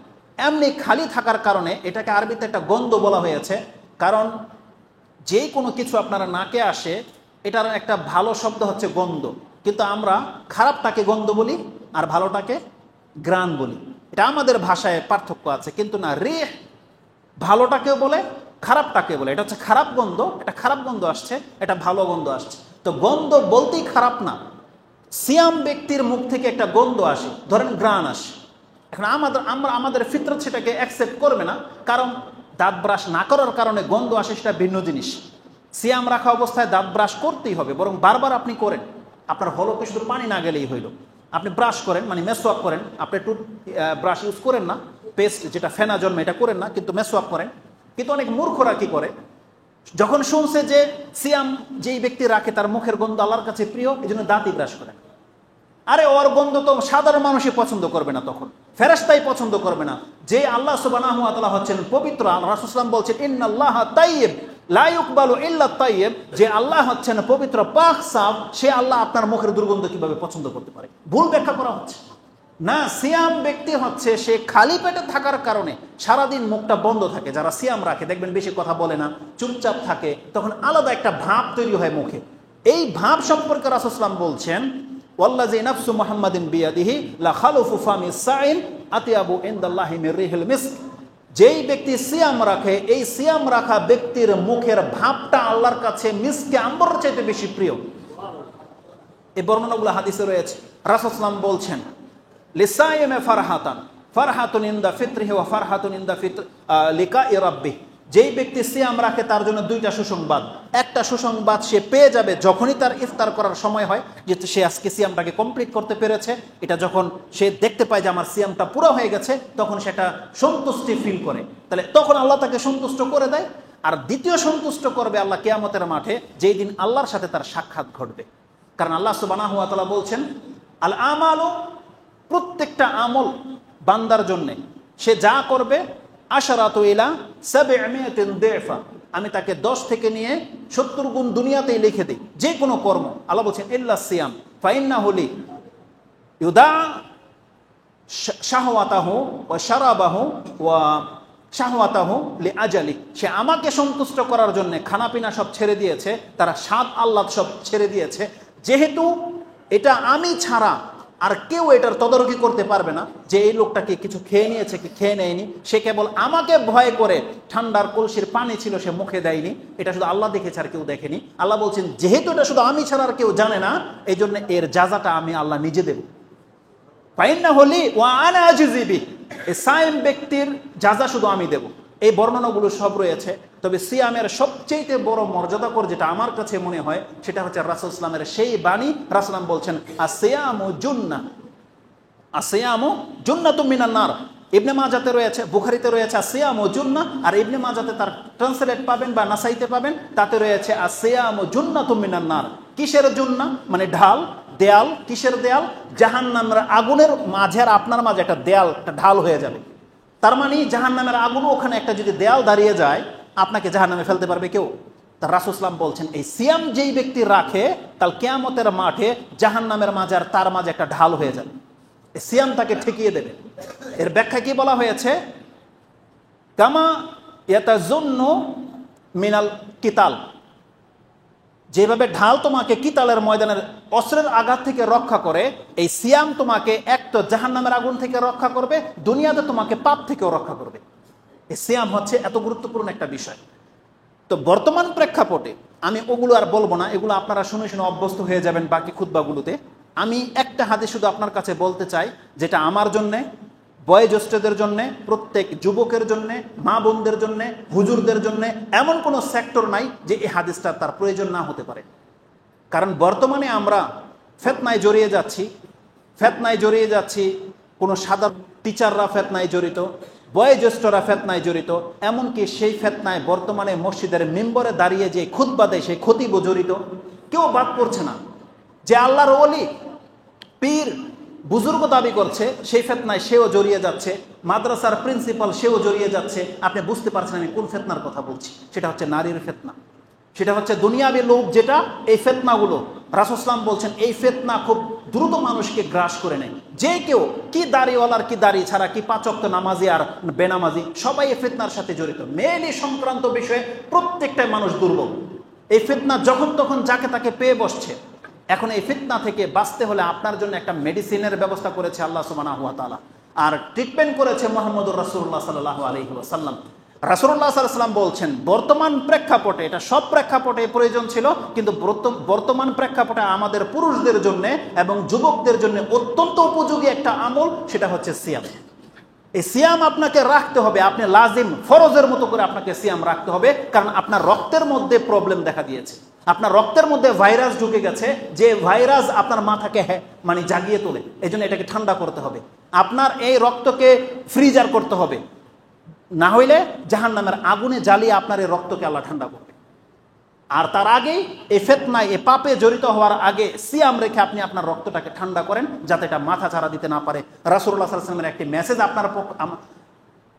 এমনি খালি থাকার কারণে। এটাকে আরবিতে একটা গন্ধ বলা হয়েছে, কারণ যে কোনো কিছু আপনারা নাকে আসে, এটার একটা ভালো শব্দ হচ্ছে গন্ধ, কিন্তু আমরা খারাপটাকে গন্ধ বলি আর ভালোটাকে গ্রাণ বলি। এটা আমাদের ভাষায় পার্থক্য আছে, কিন্তু না, রিহ ভালোটাকেও বলে, খারাপটাকে বলে। এটা হচ্ছে খারাপ গন্ধ, এটা খারাপ গন্ধ আসছে, এটা ভালো গন্ধ আসছে। তো গন্ধ বলতেই খারাপ না, সিয়াম ব্যক্তির মুখ থেকে একটা গন্ধ আসে, ধরেন ঘ্রাণ আসে। এখন আমাদের ফিতরত সেটাকে অ্যাকসেপ্ট করবে না, কারণ দাঁত ব্রাশ না করার কারণে গন্ধ আসে, সেটা ভিন্ন জিনিস। সিয়াম রাখা অবস্থায় দাঁত ব্রাশ করতেই হবে, বরং বারবার আপনি করেন। আপনার হলকে শুধু পানি না গেলেই হইল, আপনি ব্রাশ করেন, মানে মেসওয়াক করেন। আপনি টুথ ব্রাশ ইউজ করেন না, পেস্ট যেটা ফেনা জন্মে এটা করেন না, কিন্তু মেসওয়াক করেন। কিন্তু অনেক মূর্খরা কি করে, যখন শুনছে যে সিয়াম যেই ব্যক্তি রাখে তার মুখের গন্ধ আল্লাহর কাছে প্রিয়, এই জন্য দাঁতই ব্রাশ করেন। আরে ওর গন্ধ তো সাধারণ মানুষই পছন্দ করবে না, তখন ফেরেশতাই পছন্দ করবে না। যে আল্লাহ সুবহানাহু ওয়া তাআলা হচ্ছেন পবিত্র, রাসূল সাল্লাল্লাহু বলছেন ইন্নাল্লাহা তাইয়্যিব লা ইউকবালু ইল্লা তাইয়্যিব, যে আল্লাহ হচ্ছেন পবিত্র পাক সাফ, সে আল্লাহ আপনার মুখের দুর্গন্ধ কিভাবে পছন্দ করতে পারে? ভুল ব্যাখ্যা করা হচ্ছে না। সিয়াম ব্যক্তি হচ্ছে সে খালি পেটে থাকার কারণে সারাদিন মুখটা বন্ধ থাকে। যারা সিয়াম রাখে দেখবেন বেশি কথা বলে না, চুপচাপ থাকে, তখন আলাদা একটা ভাব তৈরি হয় মুখে। এই ভাব সম্পর্কে রাসূল সাল্লাল্লাহু আলাইহি ওয়াসাল্লাম বলছেন ওয়াল্লাযী নাফসু মুহাম্মাদিন বিয়াদিহি লা খালুফু ফামি সাইন আতিয়াবু ইনদাল্লাহি মির রিহিল মিস্ক। যেই ব্যক্তি সিয়াম রাখে, এই সিয়াম রাখা ব্যক্তির মুখের ভাবটা আল্লাহর কাছে মিসকে আম্বর চাইতে বেশি প্রিয়। এই বর্ণনাগুলো হাদিসে রয়েছে। রাসূল সাল্লাল্লাহু আলাইহি ওয়াসাল্লাম বলছেন লিসাইমে ফারহাতান, ফারহাতুন ইনদা ফিত্রিহি ওয়া ফারহাতুন ইনদা ফিত্র লিকাই রাব্বিহি। যেই ব্যক্তি সিয়াম রাখে তার জন্য দুইটা সুসংবাদ। একটা সুসংবাদ সে পেয়ে যাবে যখনই তার ইফতার করার সময় হয়, যেহেতু সে আজকে সিয়ামটাকে কমপ্লিট করতে পেরেছে, এটা যখন সে দেখতে পায় যে আমার সিয়ামটা পুরো হয়ে গেছে, তখন সেটা সন্তুষ্টি ফিল করে, তাহলে তখন আল্লাহ তাকে সন্তুষ্ট করে দেয়। আর দ্বিতীয় সন্তুষ্ট করবে আল্লাহ কিয়ামতের মাঠে, যেই দিন আল্লাহর সাথে তার সাক্ষাৎ ঘটবে। কারণ আল্লাহ সুবহানাহু ওয়া তাআলা বলছেন আল আমালু, প্রত্যেকটা আমল বান্দার জন্যে সে যা করবে আশারাতু ইলা 700 দিফা, আমি তাকে 10 থেকে নিয়ে 70 গুণ দুনিয়াতেই লিখে দিই, যে কোনো কর্ম। আল্লাহ বলছেন ইল্লা সিয়াম ফাইন্নাহু লি ইউদা শাহওয়াতাহু ওয়া শারাবাহু ওয়া শাহওয়াতাহু লি আজালি। সে আমাকে সন্তুষ্ট করার জন্য খানাপিনা সব ছেড়ে দিয়েছে, তারা স্বাদ আহ্লাদ সব ছেড়ে দিয়েছে। যেহেতু এটা আমি ছাড়া আর কেউ এটার তদারকি করতে পারবে না যে এই লোকটাকে কিছু খেয়ে নিয়েছে কি খেয়ে নেয়নি, সে কেবল আমাকে ভয় করে ঠান্ডার কলসির পানি ছিল সে মুখে দেয়নি, এটা শুধু আল্লাহ দেখেছে আর কেউ দেখেনি। আল্লাহ বলছেন যেহেতু এটা শুধু আমি ছাড়া আর কেউ জানে না, এই জন্য এর জাযাটা আমি আল্লাহ নিজে দেব। ফাইন্না হলি ওয়া আনা আজিজি বিহি, এই সায়েম ব্যক্তির জাযা শুধু আমি দেব। এই বর্ণনাগুলো সব রয়েছে। তবে সিয়ামের সবচেয়ে বড় মর্যাদাকর যেটা আমার কাছে মনে হয়, সেটা হচ্ছে রাসূল সাল্লাল্লাহু আলাইহি ওয়াসাল্লামের সেই বাণী। রাসূল সাল্লাল্লাহু আলাইহি ওয়াসাল্লাম বলছেন আসিয়ামু জুন্নাহ, আসিয়ামু জুন্নাতুম মিনান নার। ইবনে মাজাতে রয়েছে, বুখারীতে রয়েছে আসিয়ামু জুন্নাহ, আর ইবনে মাজাতে তার ট্রান্সলেট পাবেন বা নাসাইতে পাবেন, তাতে রয়েছে আসিয়ামু জুন্নাতুম মিনান নার। কিসের জুন্নাহ? মানে ঢাল, দেয়াল। কিসের দেয়াল? জাহান্নামের আগুনের মাঝে আর আপনার মাঝে একটা দেয়াল, একটা ঢাল হয়ে যাবে। তার মানে জাহান্নামের আগুন, ওখানে একটা যদি দেয়াল দাঁড়িয়ে যায়, আপনাকে জাহান্নামে ফেলতে পারবে কেউ? তার রাসূল সাল্লাল্লাহু আলাইহি ওয়াসাল্লাম বলছেন এই সিয়াম যেই ব্যক্তি রাখে, কাল কিয়ামতের মাঠে জাহান্নামের মাঝে আর তার মাঝে একটা ঢাল হয়ে যাবে, এই সিয়াম তাকে ঠেকিয়ে দেবে। এর ব্যাখ্যা কি বলা হয়েছে? কামা ইয়াতাজুন্নু মিনাল কিতাল, যেভাবে ঢাল তোমাকে কিতালের ময়দানের অস্ত্রের আঘাত থেকে রক্ষা করে, এই সিয়াম তোমাকে এক তো জাহান্নামের আগুন থেকে রক্ষা করবে, দুনিয়াতে তোমাকে পাপ থেকেও রক্ষা করবে। এই সিয়াম হচ্ছে এত গুরুত্বপূর্ণ একটা বিষয়। তো বর্তমান প্রেক্ষাপটে আমি ওগুলো আর বলবো না, এগুলো আপনারা শুনে শুনে অভ্যস্ত হয়ে যাবেন বাকি খুতবাগুলোতে। আমি একটা হাদিস শুধু আপনার কাছে বলতে চাই, যেটা আমার জন্যে, বয়োজ্যেষ্ঠদের জন্যে, প্রত্যেক যুবকের জন্যে, মা বোনদের জন্যে, হুজুরদের জন্যে, এমন কোনো সেক্টর নাই যে এই হাদিসটা তার প্রয়োজন না হতে পারে। কারণ বর্তমানে আমরা ফেতনায় জড়িয়ে যাচ্ছি, কোনো সাদা টিচাররা ফেতনায় জড়িত, বয়োজ্যেষ্ঠরা ফেতনায় জড়িত, এমনকি সেই ফেতনায় বর্তমানে মসজিদের মিম্বরে দাঁড়িয়ে যে খুতবা দেয় সেই খতিবও জড়িত। কেউ বাদ পড়ছে না। যে আল্লাহর ওলি, পীর, বুজুর্গ দাবি করছে, সেই ফেতনায় সেও জড়িয়ে যাচ্ছে। মাদ্রাসার প্রিন্সিপাল সেও জড়িয়ে যাচ্ছে। আপনি বুঝতে পারছেন আমি কোন ফেতনার কথা বলছি। সেটা হচ্ছে নারীর ফেতনা, সেটা হচ্ছে দুনিয়াবী লোভ, যেটা এই ফেতনাগুলো রাসূল সাল্লাল্লাহু আলাইহি ওয়াসাল্লাম বলছেন এই ফেতনা খুব দ্রুত মানুষকে গ্রাস করে নেয়। যে কেউ কি দাড়িওয়ালার কি দাড়ি ছাড়া, কি 5 ওয়াক্ত নামাজি আর বেনামাজি, সবাই এই ফেতনার সাথে জড়িত। মেয়েলি সংক্রান্ত বিষয়ে প্রত্যেকটাই মানুষ দুর্বল। এই ফেতনা যখন তখন যাকে তাকে পেয়ে বসছে। এখন এই ফিতনা থেকে বাঁচতে হলে আপনার জন্য একটা মেডিসিনের ব্যবস্থা করেছে আল্লাহ সুবহানাহু ওয়া তাআলা, আর ট্রিটমেন্ট করেছে মুহাম্মদুর রাসূলুল্লাহ সাল্লাল্লাহু আলাইহি ওয়াসাল্লাম। রাসূলুল্লাহ সাল্লাল্লাহু আলাইহি ওয়াসাল্লাম বলছেন বর্তমান প্রেক্ষাপটে, এটা সব প্রেক্ষাপটে প্রয়োজন ছিল, কিন্তু বর্তমান প্রেক্ষাপটে আমাদের পুরুষদের জন্য এবং যুবকদের জন্য অত্যন্ত উপযোগী একটা আমল, সেটা হচ্ছে সিয়াম। এই সিয়াম আপনাকে রাখতে হবে, আপনি লাজিম ফরজের মতো করে আপনাকে সিয়াম রাখতে হবে, কারণ আপনার রক্তের মধ্যে প্রবলেম দেখা দিয়েছে, আপনার রক্তের মধ্যে ভাইরাস ঢুকে গেছে, যে ভাইরাস আপনার মাথাকে মানে জাগিয়ে তোলে। এই জন্য এটাকে ঠান্ডা করতে হবে, আপনার এই রক্তকে ফ্রিজার করতে হবে, না হইলে জাহান্নামের আগুনে জ্বালিয়ে আপনার এই রক্তকে আল্লাহ ঠান্ডা করবে। আর তার আগে এই ফিতনায়, এই পাপে জড়িত হওয়ার আগে সিয়াম রেখে আপনি আপনার রক্তটাকে ঠান্ডা করেন, যাতে এটা মাথা ছাড়া দিতে না পারে। রাসূলুল্লাহ সাল্লাল্লাহু আলাইহি ওয়াসাল্লামের একটি মেসেজ আপনার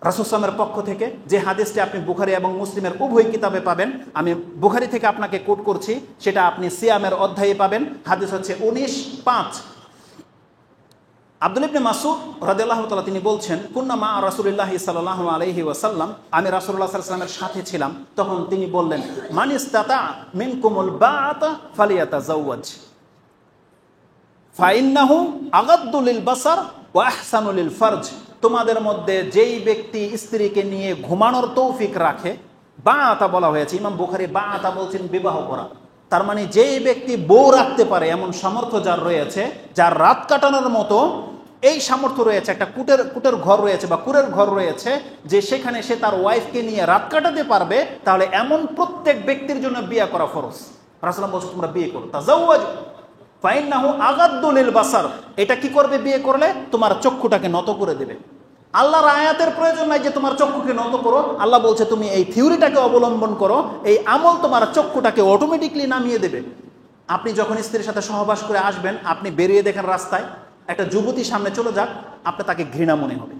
রাসূল সাল্লামের পক্ষ থেকে, যে হাদিসটি আপনি বুখারী এবং মুসলিমের উভয় কিতাবে পাবেন। আমি বুখারী থেকে আপনাকে কোট করছি, সেটা আপনি সিয়ামের অধ্যায়ে পাবেন। হাদিস হচ্ছে 19:5। আব্দুল্লাহ ইবনে মাসউদ রাদিয়াল্লাহু তাআলা তিনি বলছেন, কুন্না মা রাসূলিল্লাহি সাল্লাল্লাহু আলাইহি ওয়াসাল্লাম, আমি রাসূলুল্লাহ সাল্লাল্লাহু আলাইহি ওয়াসাল্লামের সাথে ছিলাম। তখন তিনি বললেন, মান ইসতাতা মিনকুমুল বাআতা ফালিয়াতাজাওয়াজ ফাইন্নাহু আগাদ্দু লিল বাসার ওয়া আহসানু লিল ফারজ। তোমাদের মধ্যে যেই ব্যক্তি স্ত্রীকে নিয়ে ঘুমানোর তৌফিক রাখে, বাআতা বলা হয়েছে, ইমাম বুখারী বাআতা বলছেন বিবাহ করা। তার মানে যেই ব্যক্তি বউ রাখতে পারে, এমন সামর্থ্য যার রয়েছে, যার রাত কাটানোর মতো এই সামর্থ্য রয়েছে, একটা কুটের ঘর রয়েছে বা কুরের ঘর রয়েছে, যে সেখানে সে তার ওয়াইফকে নিয়ে রাত কাটাতে পারবে, তাহলে এমন প্রত্যেক ব্যক্তির জন্য বিয়ে করা ফরজ। রাসূলুল্লাহ বলছে তোমরা বিয়ে করো, তাজাওয়াজ ফাইন্নাহু আগাদ্দু লিল বাসার। এটা কি করবে? বিয়ে করলে তোমার চক্ষুটাকে নত করে দেবে। আল্লাহর আয়াতের প্রয়োজন নাই যে তোমার চক্ষুকে নত করো, আল্লাহ বলছে তুমি এই থিওরিটাকে অবলম্বন করো, এই আমল তোমার চক্ষুটাকে অটোমেটিকলি নামিয়ে দেবে। আপনি যখন স্ত্রীর সাথে সহবাস করে আসবেন, আপনি বেরিয়ে দেখেন রাস্তায় একটা যুবতী সামনে চলে যাক, আপনার তাকে ঘৃণা মনে হবে,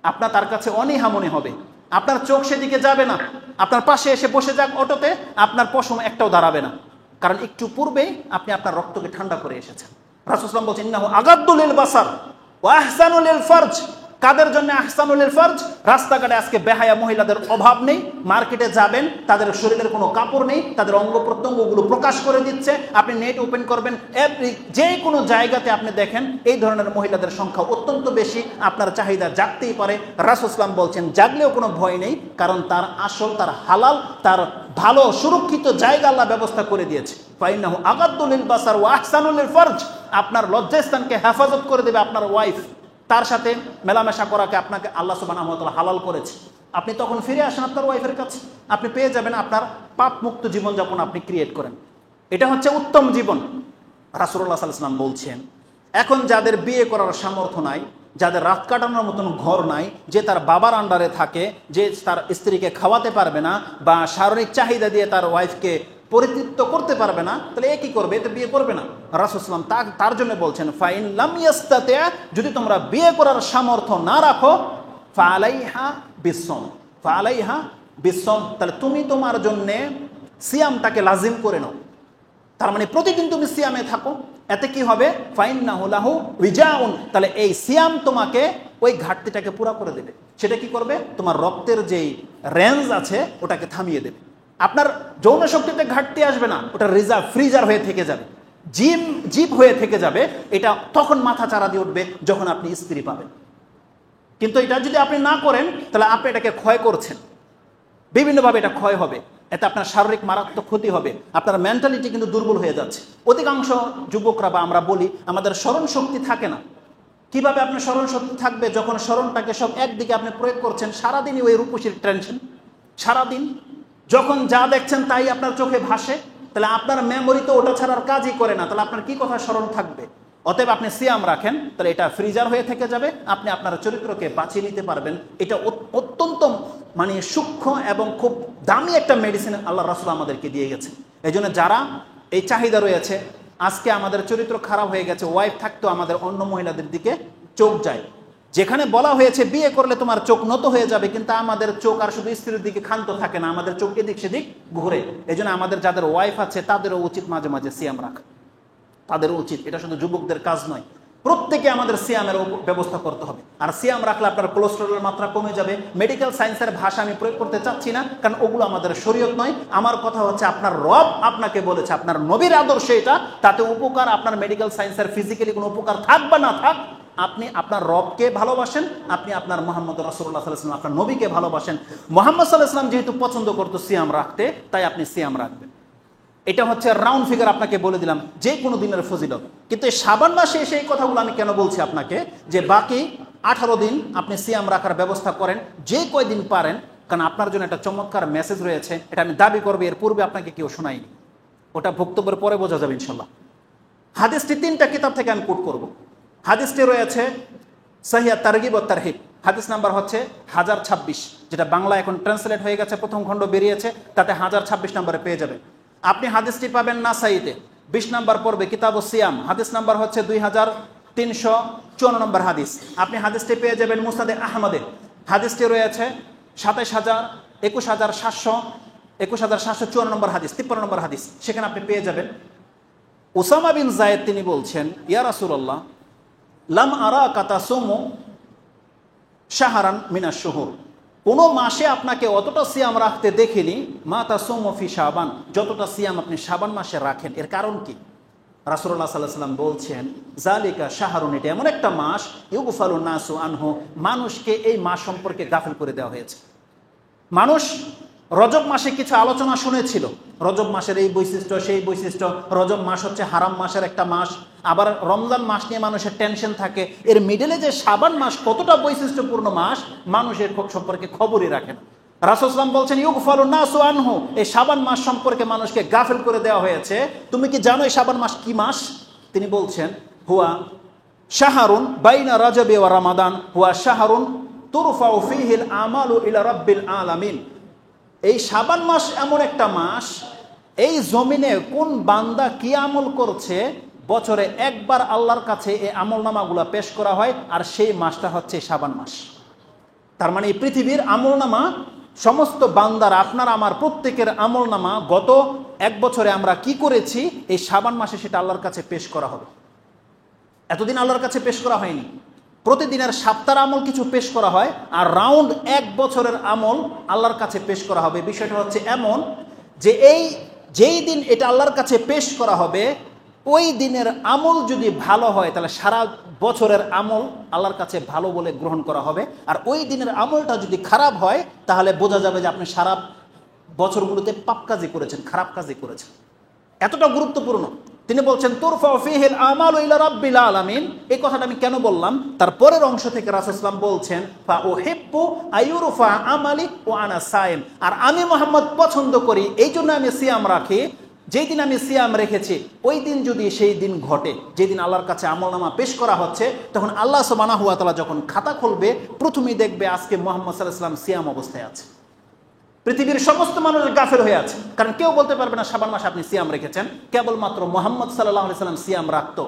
আপনার তার কাছে অনীহা মনে হবে, আপনার চোখ সেদিকে যাবে না। আপনার পাশে এসে বসে যাক অটোতে, আপনার পশম একটাও দাঁড়াবে না, কারণ একটু পূর্বেই আপনি আপনার রক্তকে ঠান্ডা করে এসেছেন। রাসূলুল্লাহ সাল্লাল্লাহু আলাইহি ওয়াসাল্লাম বলছেন, ইন্নাহু আগাদ্দু লিল বাসার ওয়া আহসানু লিল ফারজ। কাদের জন্য আহসানু লিল ফারজ? রাস্তাঘাটে আজকে বেহায়া মহিলাদের অভাব নেই, মার্কেটে যাবেন তাদের শরীরের কোনো কাপড় নেই, তাদের অঙ্গ প্রত্যঙ্গগুলো প্রকাশ করে দিচ্ছে। আপনি নেট ওপেন করবেন, যে কোনো জায়গাতে আপনি দেখেন এই ধরনের মহিলাদের সংখ্যা অত্যন্ত বেশি। আপনার চাহিদা জাগতেই পারে। রাসূলুল্লাহ সাল্লাল্লাহু আলাইহি ওয়াসাল্লাম বলছেন জাগলেও কোনো ভয় নেই, কারণ তার আসল, তার হালাল, তার ভালো সুরক্ষিত জায়গা আল্লাহ ব্যবস্থা করে দিয়েছে। ফাইন্নাহু আগাদ্দু লিল বাসার ওয়া আহসানু লিল ফারজ। আপনার লজ্জাস্থানকে হেফাজত করে দেবে আপনার ওয়াইফ। তার সাথে মেলামেশা করাকে আপনাকে আল্লাহ সুবহানাহু ওয়া তাআলা হালাল করেছে। আপনি তখন ফিরে আসেন আপনার ওয়াইফের কাছে, আপনি পেয়ে যাবেন আপনার পাপ মুক্ত জীবনযাপন আপনি ক্রিয়েট করেন। এটা হচ্ছে উত্তম জীবন। রাসূলুল্লাহ সাল্লাল্লাহু আলাইহি ওয়াসাল্লাম বলছেন, এখন যাদের বিয়ে করার সামর্থ্য নাই, যাদের রাত কাটানোর মতন ঘর নাই, যে তার বাবার আন্ডারে থাকে, যে তার স্ত্রীকে খাওয়াতে পারবে না বা শারীরিক চাহিদা দিয়ে তার ওয়াইফকে পরিতৃপ্ত করতে পারবে না, তাহলে এ কি করবে? এতে বিয়ে করবে না। রাসূলুল্লাহ সাল্লাল্লাহু আলাইহি ওয়াসাল্লাম তার জন্য বলছেন, ফাইন লাম ইয়াস্তাতি, যদি তোমরা বিয়ে করার সামর্থ্য না রাখো, ফালাইহা বিসম, ফালাইহা বিসম, তাহলে তুমি তোমার জন্য সিয়ামটাকে লাজিম করে নাও। তার মানে প্রতিদিন তুমি সিয়ামে থাকো। এতে কি হবে? ফাইন্নাহু লাহু উইজাউন, তাহলে এই সিয়াম তোমাকে ওই ঘাটতিটাকে পুরা করে দেবে। সেটা কি করবে? তোমার রক্তের যেই রেঞ্জ আছে ওটাকে থামিয়ে দেবে। আপনার যৌন শক্তিতে ঘাটতি আসবে না, ওটা ফ্রিজার হয়ে থেকে যাবে, জিপ হয়ে থেকে যাবে। এটা তখন মাথা চারা দিয়ে উঠবে যখন আপনি স্ত্রী পাবেন। কিন্তু এটা যদি আপনি না করেন, তাহলে আপনি এটাকে ক্ষয় করছেন, বিভিন্নভাবে এটা ক্ষয় হবে। এতে আপনার শারীরিক মারাত্মক ক্ষতি হবে, আপনার মেন্টালিটি কিন্তু দুর্বল হয়ে যাচ্ছে। অধিকাংশ যুবকরা বা আমরা বলি আমাদের স্মরণ শক্তি থাকে না। কিভাবে আপনার স্মরণ শক্তি থাকবে? যখন স্মরণটাকে সব একদিকে আপনি প্রয়োগ করছেন, সারাদিনই ওই রূপসীর টেনশন, সারাদিন যখন যা দেখছেন তাই আপনার চোখে ভাসে, তাহলে আপনার মেমোরি তো ওটা ছাড়ার কাজই করে না, তাহলে আপনার কি কথা স্মরণ থাকবে? অতএব আপনি সিয়াম রাখেন, তাহলে এটা ফ্রিজার হয়ে থেকে যাবে, আপনি আপনার চরিত্রকে বাঁচিয়ে নিতে পারবেন। এটা অত্যন্ত মানে সূক্ষ্ম এবং খুব দামি একটা মেডিসিন আল্লাহ রাসূল আমাদেরকে দিয়ে গেছে। এই জন্য যারা এই চাহিদা রয়েছে, আজকে আমাদের চরিত্র খারাপ হয়ে গেছে, ওয়াইফ থাকতেও আমাদের অন্য মহিলাদের দিকে চোখ যায়। যেখানে বলা হয়েছে বিয়ে করলে তোমার চোখ নত হয়ে যাবে, কিন্তু আমাদের চোখ আর শুধু স্ত্রীর দিকে ক্ষান্ত থাকে না, আমাদের চোখ এদিক সেদিক ঘুরে। এই জন্য আমাদের যাদের ওয়াইফ আছে তাদেরও উচিত মাঝে মাঝে সিয়াম রাখা, তাদেরও উচিত। এটা শুধু যুবকদের কাজ নয়, প্রত্যেকে আমাদের সিয়ামের ব্যবস্থা করতে হবে। আর সিয়াম রাখলে আপনার কোলেস্টেরলের মাত্রা কমে যাবে। মেডিকেল সায়েন্সের ভাষা আমি প্রয়োগ করতে চাচ্ছি না, কারণ ওগুলো আমাদের শরীয়ত নয়। আমার কথা হচ্ছে আপনার রব আপনাকে বলেছে, আপনার নবীর আদর্শ এটা, তাতে উপকার আপনার মেডিকেল সায়েন্সের ফিজিক্যালি কোনো উপকার থাক বা না থাক, আপনি আপনার রবকে ভালোবাসেন, আপনি আপনার মুহাম্মদ রাসূলুল্লাহ সাল্লাল্লাহু আলাইহি ওয়াসাল্লাম আপনার নবীকে ভালোবাসেন। মুহাম্মদ সাল্লাল্লাহু আলাইহি ওয়াসাল্লাম যেহেতু পছন্দ করতো সিয়াম রাখতে, তাই আপনি সিয়াম রাখবেন। এটা হচ্ছে রাউন্ড ফিগার, আপনাকে বলে দিলাম যে কোনো দিনের ফজিলত। কিন্তু এই শাবান মাসে এসে এই কথাগুলো আমি কেন বলছি আপনাকে, যে বাকি 18 দিন আপনি সিয়াম রাখার ব্যবস্থা করেন, যে কয়দিন পারেন, কারণ আপনার জন্য একটা চমৎকার মেসেজ রয়েছে। এটা আমি দাবি করবো, এর পূর্বে আপনাকে কেউ শোনায়নি, ওটা বক্তব্যের পরে বোঝা যাবে ইনশাল্লাহ। হাদিসটি 3টা কিতাব থেকে আমি কোট করব। হাদিসটি রয়েছে সহিহ তারগিব ও তারহিব, হাদিস নাম্বার হচ্ছে 1026, যেটা বাংলা এখন ট্রান্সলেট হয়ে গেছে, প্রথম খণ্ড বেরিয়েছে, তাতে 1026 নম্বরে পেয়ে যাবেন। আপনি হাদিসটি পাবেন নাসাইতে 20 নম্বর পড়বে কিতাব সিয়াম, হাদিস নাম্বার হচ্ছে 2354 নম্বর হাদিস। আপনি হাদিসটি পেয়ে যাবেন মুসনাদে আহমদে, হাদিসটি রয়েছে 21754 নম্বর হাদিস, 53 নম্বর হাদিস, সেখানে আপনি পেয়ে যাবেন। উসামা বিন যায়েদ তিনি বলছেন, ইয়া রাসূলুল্লাহ লাম আরাকা তাসুমু শাহরান মিনাশ শুহুর, কোনো মাসে আপনাকে অতটা সিয়াম রাখতে দেখিনি, মা তাসুমু ফি শাবান, যতটা সিয়াম আপনি শাবান মাসে রাখেন। এর কারণ কি? রাসূলুল্লাহ সাল্লাল্লাহু আলাইহি ওয়াসাল্লাম বলছেন, জালিকা শাহরুন, এটা এমন একটা মাস, ইউগফালুন নাসু আনহু, মানুষকে এই মাস সম্পর্কে গাফিল করে দেওয়া হয়েছে। মানুষ রজব মাসে কিছু আলোচনা শুনেছিল, রজব মাসের এই বৈশিষ্ট্য সেই বৈশিষ্ট্য, রজব মাস হচ্ছে হারাম মাসের একটা মাস, আবার রমজান মাস নিয়ে মানুষের টেনশন থাকে, এর মিডলে যে শাবান মাস কতটা বৈশিষ্ট্যপূর্ণ মাস, মানুষের সম্পর্কে খবরই রাখেন। রাসূল সাল্লাল্লাহু আলাইহি ওয়াসাল্লাম বলছেন, ইউগফালুন নাসু আনহু, এই শাবান মাস সম্পর্কে মানুষকে গাফিল করে দেওয়া হয়েছে। তুমি কি জানো এই শাবান মাস কি মাস? তিনি বলছেন, হুয়া শাহরুন বাইনা রাজবে ওয়া রমাদান, হুয়া শাহরুন তুরফাউ ফীহিল আমালু ইলা রাব্বিল আলামিন। এই শাবান মাস এমন একটা মাস, এই জমিনে কোন বান্দা কি আমল করছে, বছরে একবার আল্লাহর কাছে এই আমলনামাগুলো পেশ করা হয়, আর সেই মাসটা হচ্ছে শাবান মাস। তার মানে এই পৃথিবীর আমলনামা, সমস্ত বান্দার, আপনার আমার প্রত্যেকের আমলনামা, গত এক বছরে আমরা কি করেছি, এই শাবান মাসে সেটা আল্লাহর কাছে পেশ করা হবে। এতদিন আল্লাহর কাছে পেশ করা হয়নি। প্রতিদিনের সপ্তাহের আমল কিছু পেশ করা হয়, আর রাউন্ড এক বছরের আমল আল্লাহর কাছে পেশ করা হবে। বিষয়টা হচ্ছে এমন যে যেই দিন এটা আল্লাহর কাছে পেশ করা হবে, ওই দিনের আমল যদি ভালো হয়, তাহলে সারা বছরের আমল আল্লাহর কাছে ভালো বলে গ্রহণ করা হবে। আর ওই দিনের আমলটা যদি খারাপ হয়, তাহলে বোঝা যাবে যে আপনি সারা বছরগুলোতে পাপ কাজই করেছেন, খারাপ কাজই করেছেন। এতটা গুরুত্বপূর্ণ। তিনি বলছেন, তুরফাউ ফীহিল আমালু ইলা রাব্বিল আলামিন। এই কথাটা আমি কেন বললাম, তার পরের অংশ থেকে রাসূল সাল্লাল্লাহু আলাইহি ওয়াসাল্লাম বলছেন, ফা উহিব্বু আইয়ুরফা আমালি ওয়া আনা সাইম, আর আমি মুহাম্মদ পছন্দ করি, এই জন্য আমি সিয়াম রাখি। যেই দিন আমি সিয়াম রেখেছি, ওই দিন যদি সেই দিন ঘটে যেদিন আল্লাহর কাছে আমলনামা পেশ করা হচ্ছে, তখন আল্লাহ সুবহানাহু ওয়া তাআলা যখন খাতা খুলবে, প্রথমেই দেখবে আজকে মুহাম্মদ সাল্লাল্লাহু আলাইহি ওয়াসাল্লাম সিয়াম অবস্থায় আছে। পৃথিবীর সমস্ত মানুষ গাফেল হয়ে আছে, কারণ কেউ বলতে পারবে না শাবান মাসে আপনি সিয়াম রেখেছেন। কেবলমাত্র মুহাম্মদ সাল্লাল্লাহু আলাইহি ওয়াসাল্লাম সিয়াম রাখতো।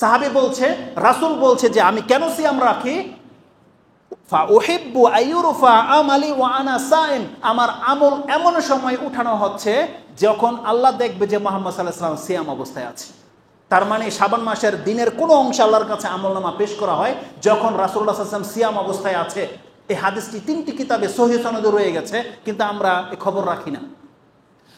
সাহাবী বলছে, রাসূল বলছে যে আমি কেন সিয়াম রাখি, ফা উহিব্বু আইয়ুরফা আমালি ওয়া আনা সাইম, আমার আমল এমন সময় উঠানো হচ্ছে যখন আল্লাহ দেখবে যে মুহাম্মদ সাল্লাল্লাহু আলাইহি ওয়াসাল্লাম সিয়াম অবস্থায় আছে। তার মানে শাবান মাসের দিনের কোনো অংশ আল্লাহর কাছে আমলনামা পেশ করা হয় যখন রাসূলুল্লাহ সাল্লাল্লাহু আলাইহি ওয়াসাল্লাম সিয়াম অবস্থায় আছে। এই হাদিসটি 3টি কিতাবে সহিহ সনদে রয়ে গেছে, কিন্তু আমরা এই খবর রাখি না।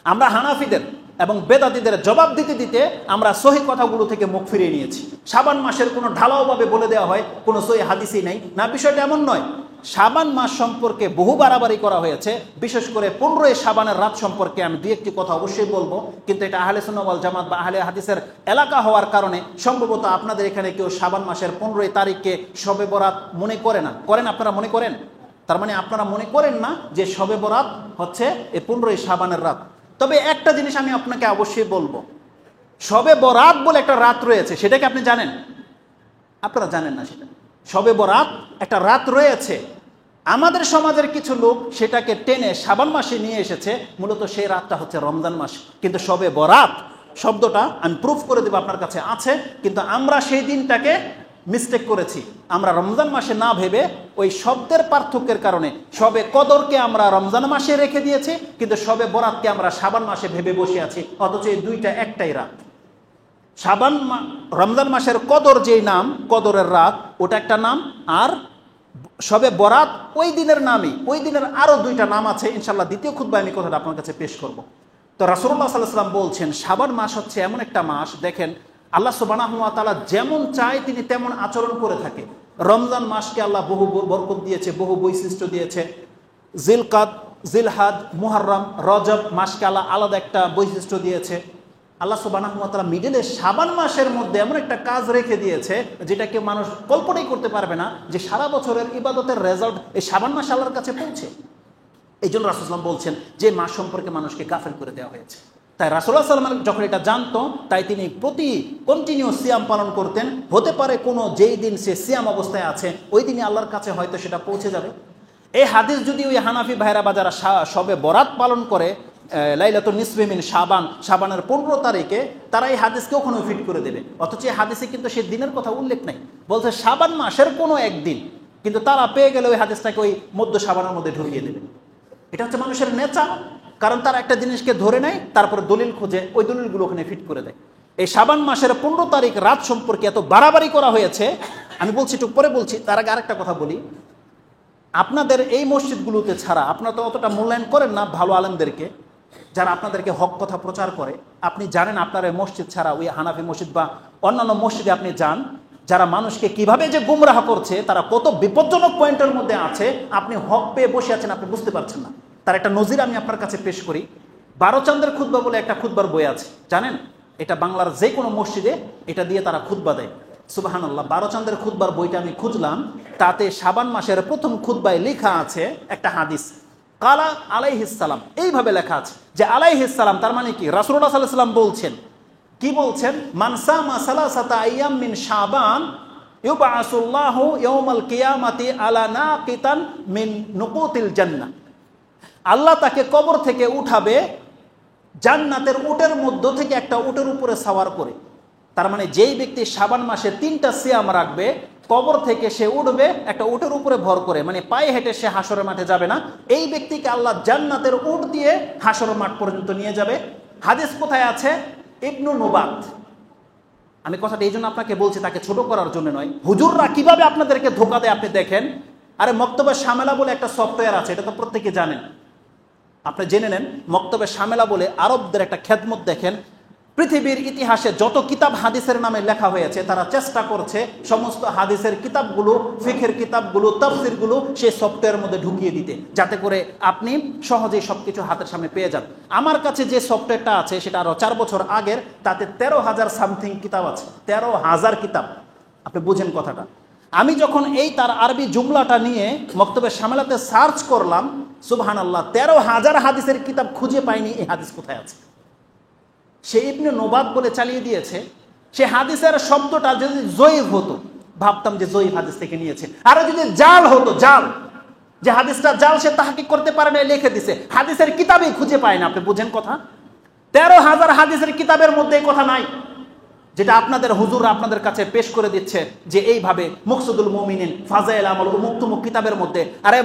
আমরা হানাফিদের এবং বেদাতীদের জবাব দিতে দিতে আমরা সহি কথাগুলো থেকে মুখ ফিরিয়ে নিয়েছি। শাবান মাসের কোনো ঢালাওভাবে বলে দেওয়া হয়, কোনো সহি হাদিসই নেই না, বিষয়টা এমন নয়। শাবান মাস সম্পর্কে বহু বাড়াবাড়ি করা হয়েছে, বিশেষ করে 15ই শাবানের রাত সম্পর্কে আমি দুই একটি কথা অবশ্যই বলবো, কিন্তু এটা আহলে সুন্নাহ ওয়াল জামাত বা আহলে হাদিসের এলাকা হওয়ার কারণে সম্ভবত আপনাদের এখানে কেউ শাবান মাসের 15ই তারিখকে শবে বরাত মনে করে না। করেন? আপনারা মনে করেন? তার মানে আপনারা মনে করেন না যে শবে বরাত হচ্ছে এই 15ই শাবানের রাত। তবে একটা জিনিস আমি আপনাকে অবশ্যই বলবো, শবে বরাত বলে একটা রাত রয়েছে, সেটাকে আপনি জানেন? আপনারা জানেন না সেটা। শবে বরাত একটা রাত রয়েছে, আমাদের সমাজের কিছু লোক সেটাকে টেনে শাবান মাসে নিয়ে এসেছে। মূলত সেই রাতটা হচ্ছে রমজান মাস, কিন্তু শবে বরাত শব্দটা আমি প্রুফ করে দেব, আপনার কাছে আছে, কিন্তু আমরা সেই দিনটাকে মিস্টেক করেছি। আমরা রমজান মাসে না ভেবে ওই শব্দের পার্থক্যের কারণে শবে কদরকে আমরা রমজান মাসে রেখে দিয়েছি, কিন্তু শবে বরাতকে আমরা শাবান মাসে ভেবে বসে আছি, অথচ এই দুইটা একটাই রাত। রমজান মাসের কদর যেই নাম, কদরের রাত, ওটা একটা নাম, আর শবে বরাত ওই দিনের নামই। ওই দিনের আরও দুইটা নাম আছে, ইনশাল্লাহ দ্বিতীয় খুতবায় আমি কথাটা আপনার কাছে পেশ করব। তো রাসূলুল্লাহ সাল্লাল্লাহু আলাইহি ওয়াসাল্লাম বলছেন, শাবান মাস হচ্ছে এমন একটা মাস, দেখেন আল্লাহ সুবহানাহু ওয়া তাআলা যেমন চায় তিনি তেমন আচরণ করে থাকে। রমজান মাসকে আল্লাহ বহু বরকত দিয়েছে, বহু বৈশিষ্ট্য দিয়েছে। জিলকাদ, জিলহাদ, মুহররম, রজব মাসকে আল্লাহ আলাদা একটা বৈশিষ্ট্য দিয়েছে। আল্লাহ সুবহানাহু ওয়া তাআলা মিডলে শাবান মাসের মধ্যে এমন একটা কাজ রেখে দিয়েছে যেটাকে মানুষ কল্পনাই করতে পারবে না, যে সারা বছরের ইবাদতের রেজাল্ট এই শাবান মাস আল্লাহর কাছে পৌঁছে। এই জন্য রাসূল সাল্লাল্লাহু আলাইহি ওয়াসাল্লাম বলছেন যে মাস সম্পর্কে মানুষকে গাফেল করে দেওয়া হয়েছে। তাই রাসূলুল্লাহ সাল্লাল্লাহু আলাইহি ওয়াসাল্লাম যখন এটা জানতো, তাই তিনি প্রতি কন্টিনিউ সিয়াম পালন করতেন। হতে পারে কোনো যেই দিন সে সিয়াম অবস্থায় আছে ওই দিনই আল্লাহর কাছে হয়তো সেটা পৌঁছে যাবে। এই হাদিস যদি ওই হানাফি ভাইরা বা যারা শবে বরাত পালন করে লাইলাতুন নিসফি মিন শাবান, শাবানের 15 তারিখে, তারা এই হাদিসকে ওখানে ফিট করে দেবে। অথচ এই হাদিসে কিন্তু সেই দিনের কথা উল্লেখ নাই, বলছে শাবান মাসের কোনো একদিন, কিন্তু তারা পেয়ে গেলে ওই হাদিসটাকে ওই মধ্য শাবানের মধ্যে ঢুকিয়ে দেবে। এটা হচ্ছে মানুষের নেচার, কারণ তারা একটা জিনিসকে ধরে নেয়, তারপরে দলিল খোঁজে, ওই দলিলগুলো ওখানে ফিট করে দেয়। এই শাবান মাসের 15 তারিখ রাত সম্পর্কে এত বাড়াবাড়ি করা হয়েছে, আমি বলছি একটু পরে বলছি, তার আগে আরেকটা কথা বলি। আপনাদের এই মসজিদগুলোতে ছাড়া আপনারা তো অতটা মূল্যায়ন করেন না ভালো আলেমদেরকে, যারা আপনাদেরকে হক কথা প্রচার করে। আপনি জানেন আপনার এই মসজিদ ছাড়া ওই হানাফি মসজিদ বা অন্যান্য মসজিদে আপনি যান, যারা মানুষকে কিভাবে যে গুমরাহ করছে, তারা কত বিপজ্জনক পয়েন্টের মধ্যে আছে, আপনি হক পেয়ে বসে আছেন, আপনি বুঝতে পারছেন না। তার একটা নজির আমি আপনার কাছে পেশ করি। 12 চাঁদের খুতবা বলে একটা খুতবার বই আছে, জানেন? এটা বাংলার যে কোনো মসজিদে এটা দিয়ে তারা খুতবা দেয়। সুবহানাল্লাহ, 12 চাঁদের খুতবার বইটা আমি খুঁজলাম, তাতে শাবান মাসের প্রথম খুতবায় লেখা আছে একটা হাদিস, কালা আলাইহিস সালাম, এইভাবে লেখা আছে যে আলাইহিস সালাম, তার মানে কি রাসূলুল্লাহ সাল্লাল্লাহু আলাইহি ওয়াসাল্লাম বলছেন, কি বলছেন? মান সামা সালাসাতা আইয়াম মিন শাবান ইউবআসুল্লাহু ইয়াউমাল কিয়ামাতি আলা নাকিতান মিন নুকুতিল জান্নাহ। আল্লাহ তাকে কবর থেকে উঠাবে জান্নাতের উটের মধ্য থেকে একটা উটের উপরে সাওয়ার করে। তার মানে যেই ব্যক্তি শাবান মাসে 3টা সিয়াম রাখবে, কবর থেকে সে উঠবে একটা উটের উপরে ভর করে, মানে পায়ে হেঁটে সে হাসরের মাঠে যাবে না। এই ব্যক্তিকে আল্লাহ জান্নাতের উট দিয়ে হাসরের মাঠ পর্যন্ত নিয়ে যাবে। হাদিস কোথায় আছে? ইবনু নুবাত। আমি কথাটা এই জন্য আপনাকে বলছি, তাকে ছোট করার জন্য নয়। হুজুররা কিভাবে আপনাদেরকে ধোকা দেয় আপনি দেখেন। আরে মক্তবে শামেলা বলে একটা সফটওয়্যার আছে, এটা তো প্রত্যেকে জানেন, আপনি জেনে নেন। মক্তবে শামেলা বলে আরবদের একটা খেদমত দেখেন। পৃথিবীর ইতিহাসে যত কিতাব হাদিসের নামে লেখা হয়েছে, তারা চেষ্টা করছে সমস্ত হাদিসের কিতাবগুলো, ফিকহের কিতাবগুলো, তাফসিরগুলো সেই সফটওয়্যারের মধ্যে ঢুকিয়ে দিতে, যাতে করে আপনি সহজেই সবকিছু হাতের সামনে পেয়ে যান। আমার কাছে যে সফটওয়্যারটা আছে সেটা আরো 4 বছর আগের, তাতে 13,000 সামথিং কিতাব আছে, 13,000 কিতাব। আপনি বুঝেন কথাটা। আমি যখন এই তার আরবি জুমলাটা নিয়ে মক্তবে শামেলাতে সার্চ করলাম, সুবহানাল্লাহ, 13,000 হাদিসের কিতাব খুঁজে পাইনি এই হাদিস কোথায় আছে। সে ইবনে নোবাত বলে চালিয়ে দিয়েছে। সে হাদিসের শব্দটা যদি জয়ীফ হতো, ভাবতাম যে জয়ীফ হাদিস থেকে নিয়েছে। আর যদি জাল হতো, জাল, যে হাদিসটা জাল, সে তাহকিক করতে পারে না, লিখে দিছে, হাদিসের কিতাবেই খুঁজে পায় না। আপনি বুঝেন কথা? 13,000 হাদিসের কিতাবের মধ্যে এই কথা নাই, যেটা আপনাদের হুজুররা আপনাদের কাছে পেশ করে দিচ্ছে যে এইভাবে মুকসুদুল মুমিনিন, ফাজাইল আমল, মুক তুমুক কিতাবের মধ্যে। আরে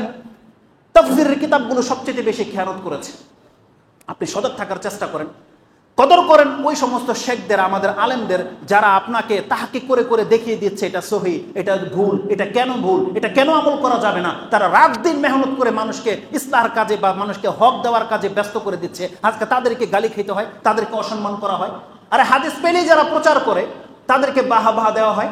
তাফসীরের কিতাবগুলো সবচেয়ে বেশি খেয়ানত করেছে। আপনি সজাগ থাকার চেষ্টা করেন, কদর করেন ওই সমস্ত শেখদের, আমাদের আলেমদের, যারা আপনাকে তাহকিক করে করে দেখিয়ে দিচ্ছে এটা সহি, এটা ভুল, এটা কেন ভুল, এটা কেন আমল করা যাবে না। তারা রাত দিন মেহনত করে মানুষকে ইসলাহের কাজে বা মানুষকে হক দেওয়ার কাজে ব্যস্ত করে দিচ্ছে। আজকে তাদেরকে গালি খেতে হয়, তাদেরকে অসম্মান করা হয়। আরে হাদিস পেলেই যারা প্রচার করে তাদেরকে বাহা বাহা দেওয়া হয়।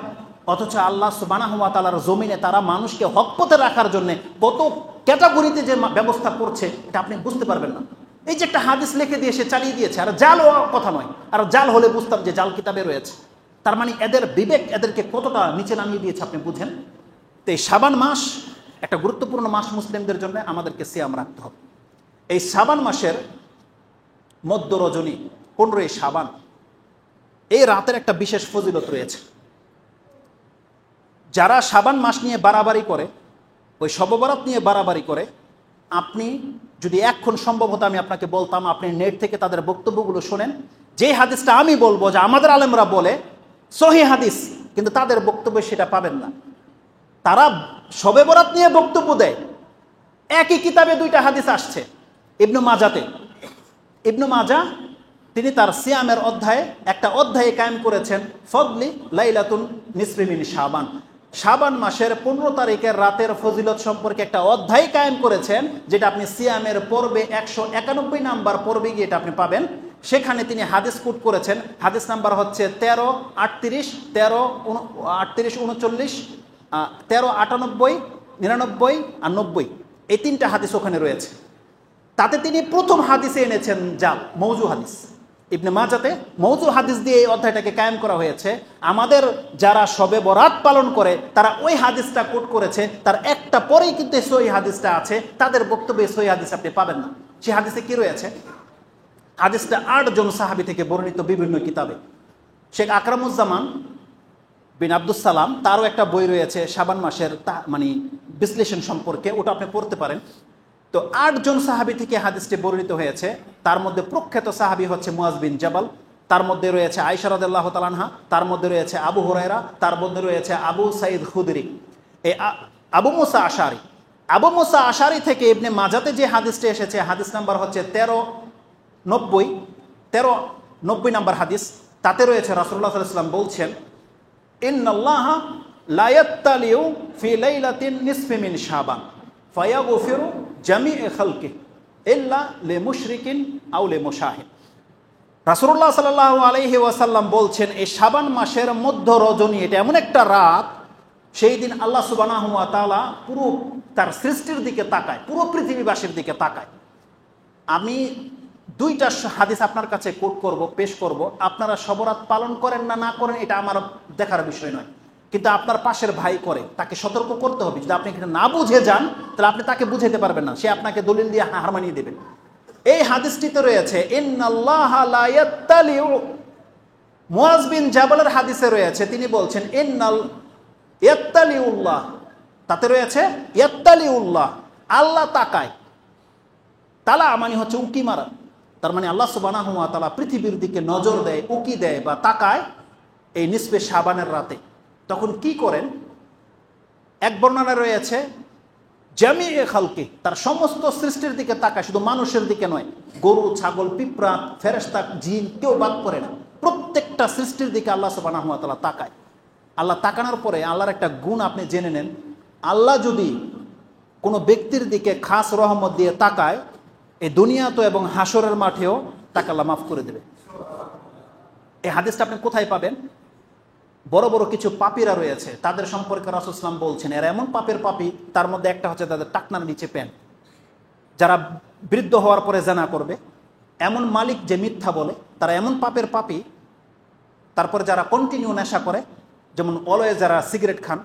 অথচ আল্লাহ সুবহানাহু ওয়া তাআলার জমিনে তারা মানুষকে হক পথে রাখার জন্য কত ক্যাটাগরিতে যে ব্যবস্থা করছে, এটা আপনি বুঝতে পারবেন না। এই যে একটা হাদিস লিখে দিয়ে সে চালিয়ে দিয়েছে, আর জাল কথা নয়, আর জাল হলে বুঝতাম যে জাল কিতাবে রয়েছে। তার মানে এদের বিবেক এদেরকে কতটা নিচে নামিয়ে দিয়েছে আপনি বুঝেন। তো এই শাবান মাস একটা গুরুত্বপূর্ণ মাস মুসলিমদের জন্য, আমাদেরকে সিয়াম রাখতে হবে। এই শাবান মাসের মধ্য রজনী 15ই শাবান, এই রাতের একটা বিশেষ ফজিলত রয়েছে। যারা শাবান মাস নিয়ে বাড়াবাড়ি করে, ওই শবে বরাত নিয়ে বাড়াবাড়ি করে, আপনি যদি এখন সম্ভব হতো আমি আপনাকে বলতাম আপনি নেট থেকে তাদের বক্তব্যগুলো শোনেন। যে হাদিসটা আমি বলবো যে আমাদের আলেমরা বলে সহিহ হাদিস, কিন্তু তাদের বক্তব্যে সেটা পাবেন না। তারা শবে বরাত নিয়ে বক্তব্য দেয়। একই কিতাবে 2টা হাদিস আসছে। ইবনু মাজাতে, ইবনু মাজা তিনি তার সিয়ামের অধ্যায়ে একটা অধ্যায়ে কায়েম করেছেন ফদলি লাইলাতুন নিসফি মিন শাবান। শাবান মাসের 15 তারিখের রাতের ফজিলত সম্পর্কে একটা অধ্যায় কায়েম করেছেন, যেটা আপনি সিয়ামের পর্বে 191 নাম্বার পর্বে গিয়ে এটা আপনি পাবেন। সেখানে তিনি হাদিস কোট করেছেন। হাদিস নাম্বার হচ্ছে 1338, 1338, 39, 1398, 99 আর 90। এই 3টা হাদিস ওখানে রয়েছে। তাতে তিনি প্রথম হাদিসে এনেছেন জাল, মৌজু হাদিস। ইবনে মাজাতে মৌজু হাদিস দিয়ে এই অধ্যায়টাকে কায়েম করা হয়েছে। আমাদের যারা শবে বরাত পালন করে তারা ওই হাদিসটা কোট করেছে, তার একটা পরেই কিন্তু সহি হাদিসটা আছে। তাদের বক্তব্যে সহি হাদিস আপনি পাবেন না। সেই হাদিসে কি রয়েছে? হাদিসটা 8 জন সাহাবী থেকে বর্ণিত বিভিন্ন কিতাবে। শেখ আকরামুজ্জামান বিন আব্দুস সালাম, তারও একটা বই রয়েছে শাবান মাসের মানে বিশ্লেষণ সম্পর্কে, ওটা আপনি পড়তে পারেন। তো 8 জন সাহাবী থেকে হাদিসটি বর্ণিত হয়েছে। তার মধ্যে প্রখ্যাত সাহাবী হচ্ছে মুয়াজ বিন জাবাল, তার মধ্যে রয়েছে আয়েশা রাদিয়াল্লাহু তাআলা আনহা, তার মধ্যে রয়েছে আবু হুরায়রা, তার মধ্যে রয়েছে আবু সাঈদ খুদরি, এই আবু মুসা আশারি। আবু মুসা আশারি থেকে ইবনে মাজাতে যে হাদিসটি এসেছে, হাদিস নাম্বার হচ্ছে 1390 নাম্বার হাদিস। তাতে রয়েছে রাসূলুল্লাহ সাল্লাল্লাহু আলাইহি ওয়াসাল্লাম বলছেন, ইন্নাল্লাহা লা ইয়াত্তালিউ ফি লাইলাতিন নিসফি মিন শাবান ফায়াগফিরু জামিআ খালকিহি ইল্লা লিমুশরিকিন আও লিমুশাহিদ। রাসূলুল্লাহ সাল্লাল্লাহু আলাইহি ওয়াসাল্লাম বলছেন, এই শাবান মাসের মধ্য রজনী, এটা এমন একটা রাত, সেই দিন আল্লাহ সুবহানাহু ওয়া তাআলা পুরো তার সৃষ্টির দিকে তাকায়, পুরো পৃথিবীবাসীর দিকে তাকায়। আমি 2টা হাদিস আপনার কাছে কোট করব, পেশ করব। আপনারা শবরাত পালন করেন না করেন এটা আমার দেখার বিষয় নয়, কিন্তু আপনার পাশের ভাই করে, তাকে সতর্ক করতে হবে। যদি আপনি এখানে না বুঝে যান তাহলে আপনি তাকে বুঝাইতে পারবেন না, সে আপনাকে দলিল দিয়ে হার মানিয়ে দেবেন। এই হাদিসটিতে রয়েছে ইন্নাল্লাহা লা ইয়াত্তালিউ, মুয়াজ বিন জাবালের হাদিসে রয়েছে, তিনি বলছেন ইন্নাল ইয়াত্তালিউল্লাহ, তাতে রয়েছে ইয়াত্তালিউল্লাহ, আল্লাহ তাকায়। তালা মানে হচ্ছে উকি মারা, তার মানে আল্লাহ সুবহানাহু ওয়া তাআলা পৃথিবীর দিকে নজর দেয়, উকি দেয় বা তাকায় এই নিসফে শাবানের রাতে। তখন কি করেন? এক বর্ণনা রয়েছে জামিআ খালকি, তার সমস্ত সৃষ্টির দিকে তাকায়, শুধু মানুষের দিকে নয়। গরু, ছাগল, পিঁপড়া, ফেরেশতা, জিন কেউ বাদ পড়ে না, প্রত্যেকটা সৃষ্টির দিকে আল্লাহ সুবহানাহু ওয়া তাআলা তাকায়। আল্লাহ তাকানোর পরে আল্লাহর একটা গুণ আপনি জেনে নেন, আল্লাহ যদি কোনো ব্যক্তির দিকে খাস রহমত দিয়ে তাকায়, এই দুনিয়াতে এবং হাসরের মাঠেও তাকে আল্লাহ মাফ করে দেবে। এই হাদিসটা আপনি কোথায় পাবেন? বড় বড় কিছু পাপীরা রয়েছে, তাদের সম্পর্কে রাসূল সাল্লাল্লাহু আলাইহি ওয়াসাল্লাম বলছেন, এরা এমন পাপের পাপী, তার মধ্যে একটা হচ্ছে তাদের টাকনার নিচে প্যান। যারা বৃদ্ধ হওয়ার পরে জানা করবে, এমন মালিক যে মিথ্যা বলে, তারা এমন পাপের পাপী। তারপরে যারা কন্টিনিউ নেশা করে, যেমন অলওয়েজ যারা সিগারেট খান,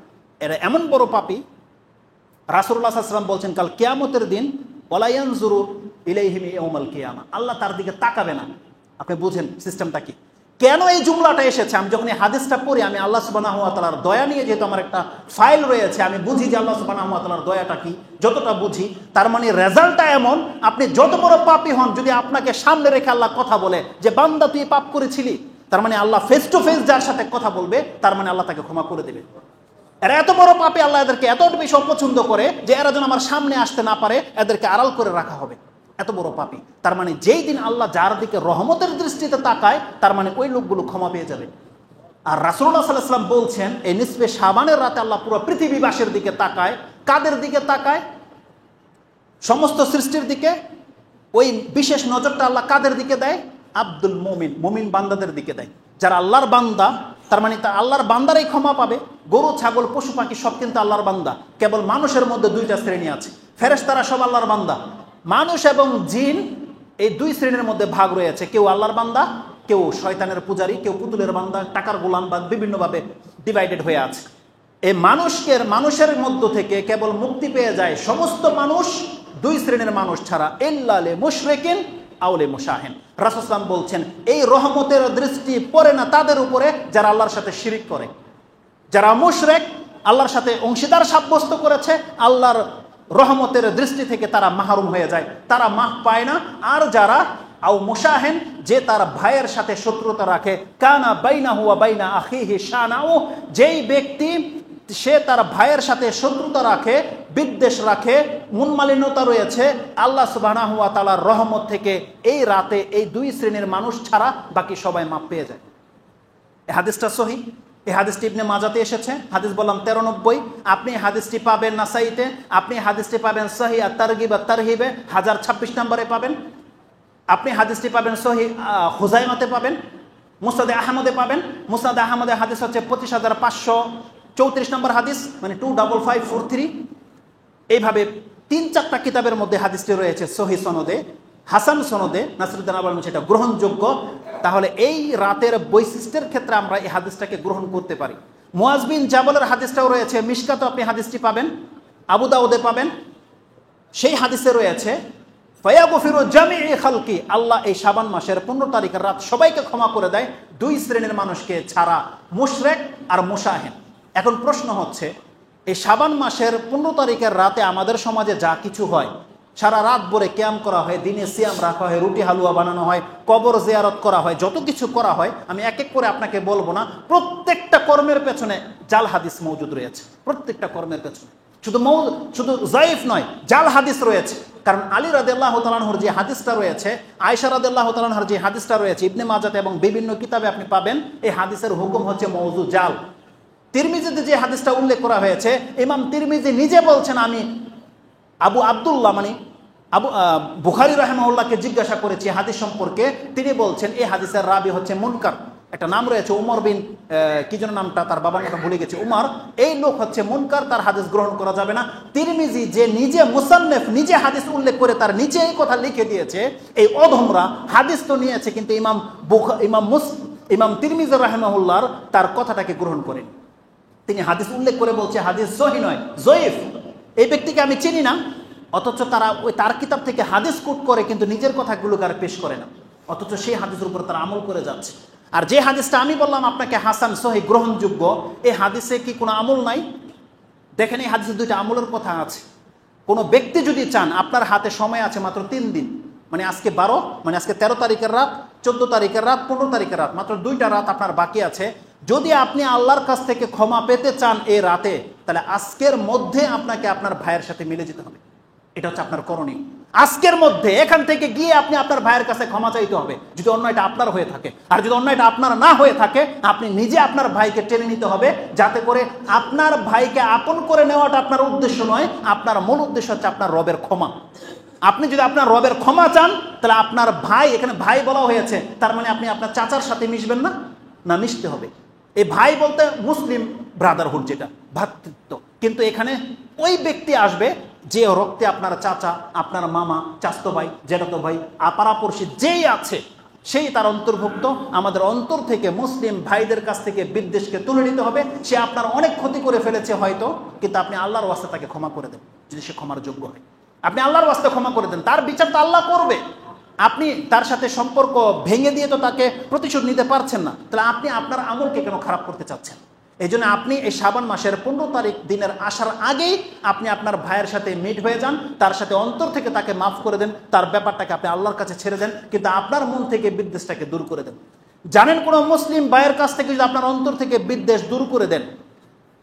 এরা এমন বড় পাপী। রাসূলুল্লাহ সাল্লাল্লাহু আলাইহি ওয়াসাল্লাম বলছেন, কাল কিয়ামতের দিন ওয়ালা ইয়ানজুরু ইলাইহিম ইয়াউমাল কিয়ামা, আল্লাহ তার দিকে তাকাবে না। আপনি বুঝেন সিস্টেমটা কি? কেন এই জুমলাটা এসেছে? আমি যখন এই হাদিসটা পড়ি, আমি আল্লাহ সুবহানাহু ওয়া তাআলার দয়া নিয়ে, যেহেতু আমার একটা ফাইল রয়েছে, আমি বুঝি যে আল্লাহ সুবহানাহু ওয়া তাআলার দয়াটা কি। যতটা বুঝি, তার মানে রেজাল্টটা এমন, আপনি যত বড় পাপী হন, যদি আপনাকে সামনে রেখে আল্লাহ কথা বলে যে বান্দা তুই পাপ করেছিলি, তার মানে আল্লাহ ফেস টু ফেস যার সাথে কথা বলবে, তার মানে আল্লাহ তাকে ক্ষমা করে দেবে। এরা এত বড় পাপী, আল্লাহ এদেরকে এত বেশি অপছন্দ করে যে এরা যেন আমার সামনে আসতে না পারে, এদেরকে আড়াল করে রাখা হবে। এত বড় পাপী। তার মানে যেই দিন আল্লাহ যার দিকে রহমতের দৃষ্টিতে তাকায়, তার মানে ওই লোকগুলো ক্ষমা পেয়ে যাবে। আর রাসূলুল্লাহ সাল্লাল্লাহু আলাইহি ওয়াসাল্লাম বলছেন, এই নিসফে শাবানের রাতে আল্লাহ পুরো পৃথিবীবাসীর দিকে তাকায়। কাদের দিকে তাকায়? সমস্ত সৃষ্টির দিকে। ওই বিশেষ নজরটা আল্লাহ কাদের দিকে দেয়? আব্দুল মুমিন, মুমিন বান্দাদের দিকে দেয়। যারা আল্লাহর বান্দা, তার মানে তা আল্লাহর বান্দারাই ক্ষমা পাবে। গরু, ছাগল, পশু পাখি সব কিন্তু আল্লাহর বান্দা। কেবল মানুষের মধ্যে 2টা শ্রেণী আছে, ফেরেশতারা সব আল্লাহর বান্দা। মানুষ এবং জিন এই 2 শ্রেণীর মধ্যে ভাগ রয়েছে, কেউ আল্লাহর বান্দা, কেউ শয়তানের পূজারী, কেউ পুতুলের বান্দা, টাকার গোলাম, বা বিভিন্নভাবে ডিভাইডেড হয়ে আছে। এই মানুষের মধ্য থেকে কেবল মুক্তি পেয়ে যায় সমস্ত মানুষ, 2 শ্রেণীর মানুষ ছাড়া, ইল্লা লি মুশরিকিন আও লি মুশাহিন। রাসূল সাল্লাল্লাহু আলাইহি ওয়াসাল্লাম বলছেন, এই রহমতের দৃষ্টি পড়ে না তাদের উপরে যারা আল্লাহর সাথে শিরিক করে, যারা মুশরিক, আল্লাহর সাথে অংশীদার সাব্যস্ত করেছে, আল্লাহর রহমতের দৃষ্টি থেকে তারা মাহরুম হয়ে যায়, তারা মাফ পায় না। আর যারা আও মুশাহিন, যে তার ভাইয়ের সাথে শত্রুতা রাখে, কানা বাইনাহু ওয়া বাইনা আখিহি শানাউ, যেই ব্যক্তি সে তার ভাইয়ের সাথে শত্রুতা রাখে, বিদ্বেষ রাখে, মনমালিন্যতা রয়েছে, আল্লাহ সুবহানাহু ওয়া তাআলার রহমত থেকে এই রাতে এই 2 শ্রেণীর মানুষ ছাড়া বাকি সবাই মাফ পেয়ে যায়। এই হাদিসটা সহিহ। এই হাদিসটি ইবনে মাজাতে এসেছে। হাদিস বললাম 1390। আপনি হাদিসটি পাবেন নাসাইতে, আপনি হাদিসটি পাবেন সহিহ আত-তারগিব আত-তারহিবে 1026 নম্বরে পাবেন। আপনি হাদিসটি পাবেন সহিহ হুজাইমাতে পাবেন, মুসনাদে আহমদে পাবেন। মুসনাদে আহমদে হাদিস হচ্ছে 25,534 নম্বর হাদিস, মানে 25543। এইভাবে 3-4টা কিতাবের মধ্যে হাদিসটি রয়েছে সহিহ সনদে, হাসান সনদে। নাসিরুদ্দিন আলবানী সেটা গ্রহণযোগ্য। তাহলে এই রাতের বৈশিষ্ট্যের ক্ষেত্রে আমরা এই হাদিসটাকে গ্রহণ করতে পারি। মুআজ বিন জাবালের হাদিসটাও রয়েছে, মিশকাতে আপনি হাদিসটি পাবেন, আবু দাউদে পাবেন। সেই হাদিসে রয়েছে ফায়াগফিরু জামিই খালকি, আল্লাহ এই শাবান মাসের 15 তারিখের রাত সবাইকে ক্ষমা করে দেয়, 2 শ্রেণীর মানুষকে ছাড়া, মুশরিক আর মুশাহিন। এখন প্রশ্ন হচ্ছে, এই শাবান মাসের 15 তারিখের রাতে আমাদের সমাজে যা কিছু হয়, সারা রাত ভরে ক্যাম্প করা হয়, দিনে সিয়াম রাখা হয়, রুটি হালুয়া বানানো হয়, কবর জিয়ারত করা হয়, যত কিছু করা হয় আমি এক এক করে আপনাকে বলবো না। প্রত্যেকটা কর্মের পেছনে জাল হাদিস মওজুদ রয়েছে, প্রত্যেকটা কর্মের পেছনে। শুধু যায়েফ নয়, জাল হাদিস রয়েছে। কারণ আলী রাদিয়াল্লাহু তাআলা আনহুর যে হাদিসটা রয়েছে, আয়েশা রাদিয়াল্লাহু তাআলা আনহার যে হাদিসটা রয়েছে, ইবনে মাজাতে এবং বিভিন্ন কিতাবে আপনি পাবেন, এই হাদিসের হুকুম হচ্ছে মওযু, জাল। তিরমিজিতে যে হাদিসটা উল্লেখ করা হয়েছে, ইমাম তিরমিজি নিজে বলছেন, আমি আবু আব্দুল্লাহ মানে বুখারী রাহিমাহুল্লাহকে জিজ্ঞাসা করেছি হাদিস সম্পর্কে, তিনি বলছেন এই হাদিসের রাবি হচ্ছে মুনকার। একটা নাম রয়েছে উমর বিন কি যেন নামটা, তার বাবার নামটা ভুলে গেছে, উমর। এই লোক হচ্ছে মুনকার, তার হাদিস গ্রহণ করা যাবে না। তিরমিজি যে নিজে মুসান্নেফ, নিজে হাদিস উল্লেখ করে তার নিচে এই কথা লিখে দিয়েছে, এই অধমরা হাদিস তো নিয়েছে কিন্তু ইমাম তিরমিজি রাহিমাহুল্লাহর তার কথাটাকে গ্রহণ করেন। তিনি হাদিস উল্লেখ করে বলছে হাদিস সহিহ নয়, জয়ীফ। এই ব্যক্তিকে আমি চিনি না, অথচ তারা ওই তার কিতাব থেকে হাদিস কোট করে কিন্তু নিজের কথাগুলোকে আর পেশ করে না, অথচ সেই হাদিসের উপর তারা আমল করে যাচ্ছে। আর যে হাদিসটা আমি বললাম আপনাকে হাসান সহিহ গ্রহণযোগ্য, এই হাদিসে কি কোনো আমল নাই? দেখেন, এই হাদিসে 2টা আমলের কথা আছে। কোনো ব্যক্তি যদি চান, আপনার হাতে সময় আছে মাত্র 3 দিন, মানে আজকে 12, মানে আজকে 13 তারিখের রাত, 14 তারিখের রাত, 15 তারিখের রাত, মাত্র 2টা রাত আপনার বাকি আছে। যদি আপনি আল্লাহর কাছ থেকে ক্ষমা পেতে চান এই রাতে, তাহলে আজকের মধ্যে আপনাকে আপনার ভাইয়ের সাথে মিলে যেতে হবে। এটা হচ্ছে আপনার করণীয়। আজকের মধ্যে এখান থেকে গিয়ে আপনি আপনার ভাইয়ের কাছে ক্ষমা চাইতে হবে, যদি অন্যায়টা আপনার হয়ে থাকে। আর যদি অন্যায়টা আপনার না হয়ে থাকে, আপনি নিজে আপনার ভাইকে টেনে নিতে হবে, যাতে করে আপনার ভাইকে আপন করে নেওয়াটা আপনার উদ্দেশ্য নয়, আপনার মূল উদ্দেশ্য হচ্ছে আপনার রবের ক্ষমা। আপনি যদি আপনার রবের ক্ষমা চান, তাহলে আপনার ভাই, এখানে ভাই বলা হয়েছে, তার মানে আপনি আপনার চাচার সাথে মিশবেন না, না মিশতে হবে। এই ভাই বলতে মুসলিম ব্রাদারহুড, যেটা ভ্রাতৃত্ব। কিন্তু এখানে ওই ব্যক্তি আসবে যে রক্তে আপনার চাচা, আপনার মামা, চাচতো ভাই, জ্যাঠাতো ভাই, পাড়াপড়শি যেই আছে, সেই তার অন্তর্ভুক্ত। আমাদের অন্তর থেকে মুসলিম ভাইদের কাছ থেকে বিদ্বেষকে তুলে নিতে হবে। সে আপনার অনেক ক্ষতি করে ফেলেছে হয়তো, কিন্তু আপনি আল্লাহর ওয়াস্তে তাকে ক্ষমা করে দেন। যদি সে ক্ষমার যোগ্য হয়, আপনি আল্লাহর ওয়াস্তে ক্ষমা করে দেন, তার বিচার তো আল্লাহ করবে। আপনি তার সাথে সম্পর্ক ভেঙে দিয়ে তো তাকে প্রতিশোধ নিতে পারছেন না, তাহলে আপনি আপনার আমলকে কেন খারাপ করতে চাচ্ছেন? এই জন্য আপনি এই শাবান মাসের 15 তারিখ দিনের আসার আগেই আপনি আপনার ভাইয়ের সাথে মিট হয়ে যান, তার সাথে অন্তর থেকে তাকে মাফ করে দেন, তার ব্যাপারটাকে আপনি আল্লাহর কাছে ছেড়ে দেন, কিন্তু আপনার মন থেকে বিদ্বেষটাকে দূর করে দেন। জানেন, কোনো মুসলিম ভাইয়ের কাছ থেকে যদি আপনার অন্তর থেকে বিদ্বেষ দূর করে দেন,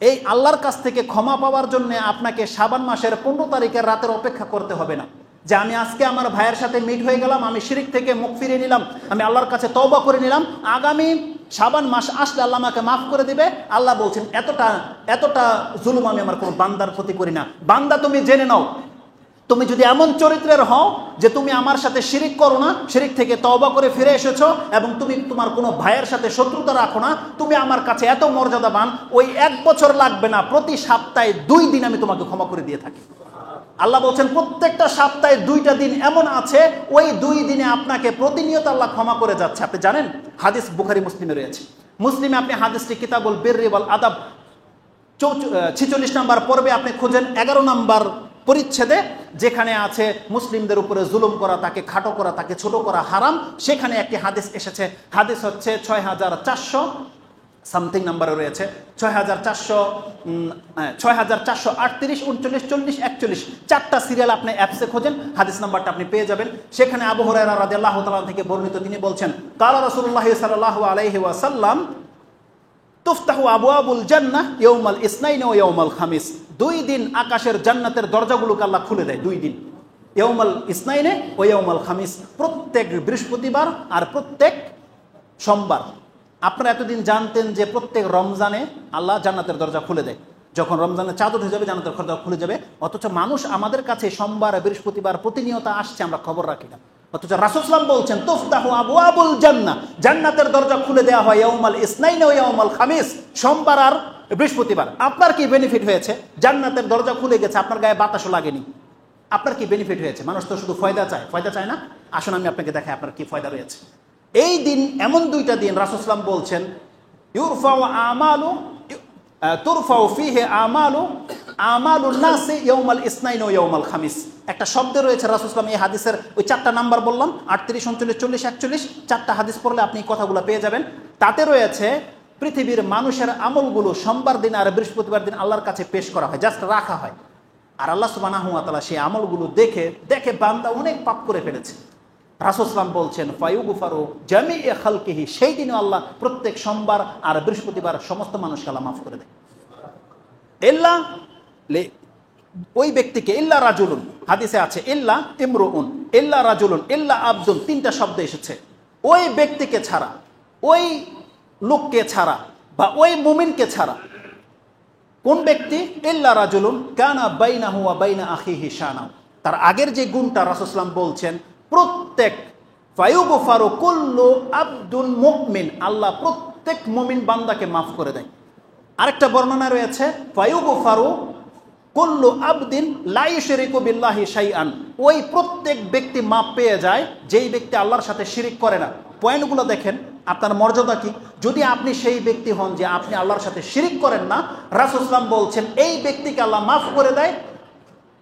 এই আল্লাহর কাছ থেকে ক্ষমা পাওয়ার জন্য আপনাকে শাবান মাসের 15 তারিখের রাতের অপেক্ষা করতে হবে না, যে আমি আজকে আমার ভাইয়ের সাথে মিট হয়ে গেলাম, আমি শিরিক থেকে মুখ ফিরিয়ে নিলাম, আমি আল্লাহর কাছে তওবা করে নিলাম, আগামী শাবান মাস আসলে আল্লাহ আমাকে মাফ করে দিবে। আল্লাহ বলছেন, এতটা জুলুম আমি আমার কোনো বান্দার প্রতি করি না। বান্দা, তুমি জেনে নাও, তুমি যদি এমন চরিত্রের হও যে তুমি আমার সাথে শিরিক করো না, শিরিক থেকে তওবা করে ফিরে এসেছো, এবং তুমি তোমার কোনো ভাইয়ের সাথে শত্রুতা রাখো না, তুমি আমার কাছে এত মর্যাদাবান, ওই 1 বছর লাগবে না, প্রতি সপ্তাহে 2 দিন আমি তোমাকে ক্ষমা করে দিয়ে থাকি। আল্লাহ বলছেন, প্রত্যেকটা সপ্তাহে 2টা দিন এমন আছে, ওই 2 দিনে আপনাকে প্রতিনিয়ত আল্লাহ ক্ষমা করে যাচ্ছে। আপনি জানেন, হাদিস বুখারী মুসলিমে রয়েছে। মুসলিমে আপনি হাদিসটি কিতাবুল বিররি ওয়াল আদাব 46 নম্বর পর্বে আপনি খুঁজেন 11 নম্বর পরিচ্ছেদে, যেখানে আছে মুসলিমদের উপরে জুলুম করা, তাকে খাটো করা, তাকে ছোট করা হারাম। সেখানে একটি হাদিস এসেছে, হাদিস হচ্ছে 6400 সামথিং নাম্বারে রয়েছে, 6438, 39, 40, 41, 4টা সিরিয়াল আপনি অ্যাপসে খোঁজেন, হাদিস নাম্বারটা আপনি পেয়ে যাবেন। সেখানে আবু হুরায়রা রাদিয়াল্লাহু তাআলা থেকে বর্ণিত, তিনি বলছেন, কালা রাসূলুল্লাহ সাল্লাল্লাহু আলাইহি ওয়াসাল্লাম তুফতাহু আবওয়াবুল জান্নাহ ইয়াউমাল ইসনাইন ওয়া ইয়াউমাল খামিস। 2 দিন আকাশের জান্নাতের দরজাগুলোকে আল্লাহ খুলে দেয়, 2 দিন, ইয়াউমাল ইসনাইনে ওয়া ইয়াউমাল খামিস, প্রত্যেক বৃহস্পতিবার আর প্রত্যেক সোমবার। আপনারা এতদিন জানতেন যে প্রত্যেক রমজানে আল্লাহ জান্নাতের দরজা খুলে দেয়, যখন রমজানের চাঁদ উঠে যাবে জান্নাতের দরজা খুলে যাবে। অথচ মানুষ আমাদের কাছে সোমবার বৃহস্পতিবার প্রতিনিয়ত আসছে, আমরা খবর রাখি না। অথচ রাসূল সাল্লাল্লাহু আলাইহি ওয়াসাল্লাম বলছেন তুফতাহু আবওয়াবুল জান্নাহ, জান্নাতের দরজা খুলে দেওয়া হয় ইয়াউমাল ইসনাইন ওয়া ইয়াউমাল খামিস, সোমবার আর বৃহস্পতিবার। আপনার কি বেনিফিট হয়েছে? জান্নাতের দরজা খুলে গেছে, আপনার গায়ে বাতাসও লাগেনি। আপনার কি বেনিফিট হয়েছে? মানুষ তো শুধু ফয়দা চায়, ফয়দা চায় না? আসুন আমি আপনাকে দেখাই আপনার কি ফয়দা রয়েছে। এই দিন এমন দুইটা দিন রাসূল সাল্লাল্লাহু আলাইহি ওয়াসাল্লাম বলছেন ইউরফাউ আমালু তুরফাউ ফিহি আমালুন নাসি ইয়াউমাল ইসনাইন ওয়া ইয়াউমাল খামিস। একটা শব্দ রয়েছে রাসূল সাল্লাল্লাহু আলাইহি ওয়াসাল্লাম এই হাদিসের ওই চারটা নাম্বার বললাম 38, 39, 40, 41, চারটা হাদিস পড়লে আপনি কথাগুলো পেয়ে যাবেন। তাতে রয়েছে পৃথিবীর মানুষের আমলগুলো সোমবার দিন আর বৃহস্পতিবার দিন আল্লাহর কাছে পেশ করা হয়, জাস্ট রাখা হয়। আর আল্লাহ সুবহানাহু ওয়া তাআলা সেই আমলগুলো দেখে বান্দা অনেক পাপ করে ফেলেছে। রাসূল সাল্লাল্লাহু আলাইহি ওয়াসাল্লাম বলছেন ফায়ুগফারু জামিই খালকিহি, সেই দিনও আল্লাহ প্রত্যেক সোমবার আর বৃহস্পতিবার সমস্ত মানুষকে আল্লাহ মাফ করে দেয়। ইল্লা ওই ব্যক্তিকে, ইল্লা রাজুলুন, হাদিসে আছে ইল্লা ইমরুউন, ইল্লা রাজুলুন, ইল্লা আবদুন, তিনটা শব্দ এসেছে। ওই ব্যক্তিকে ছাড়া, ওই লোককে ছাড়া বা ওই মুমিনকে ছাড়া। কোন ব্যক্তি? ইল্লা রাজুলুন কানা বাইনাহু ওয়া বাইনা আখিহি শানা। তার আগের যে গুণটা রাসূল সাল্লাল্লাহু আলাইহি ওয়াসাল্লাম বলছেন প্রত্যেক ফায়ুগফারু কুল্লু আবদুন মুমিন, আল্লাহ প্রত্যেক মুমিন বান্দাকে মাফ করে দেয়। আরেকটা বর্ণনা রয়েছে ফায়ুগফারু কুল্লু আবদিন লা ইউশরিকু বিল্লাহি শাইআন, ওই প্রত্যেক ব্যক্তি মাপ পেয়ে যায় যেই ব্যক্তি আল্লাহর সাথে শিরিক করে না। পয়েন্টগুলো দেখেন, আপনার মর্যাদা কি। যদি আপনি সেই ব্যক্তি হন যে আপনি আল্লাহর সাথে শিরিক করেন না, রাসূল সাল্লাল্লাহু আলাইহি ওয়াসাল্লাম বলছেন এই ব্যক্তিকে আল্লাহ মাফ করে দেয়।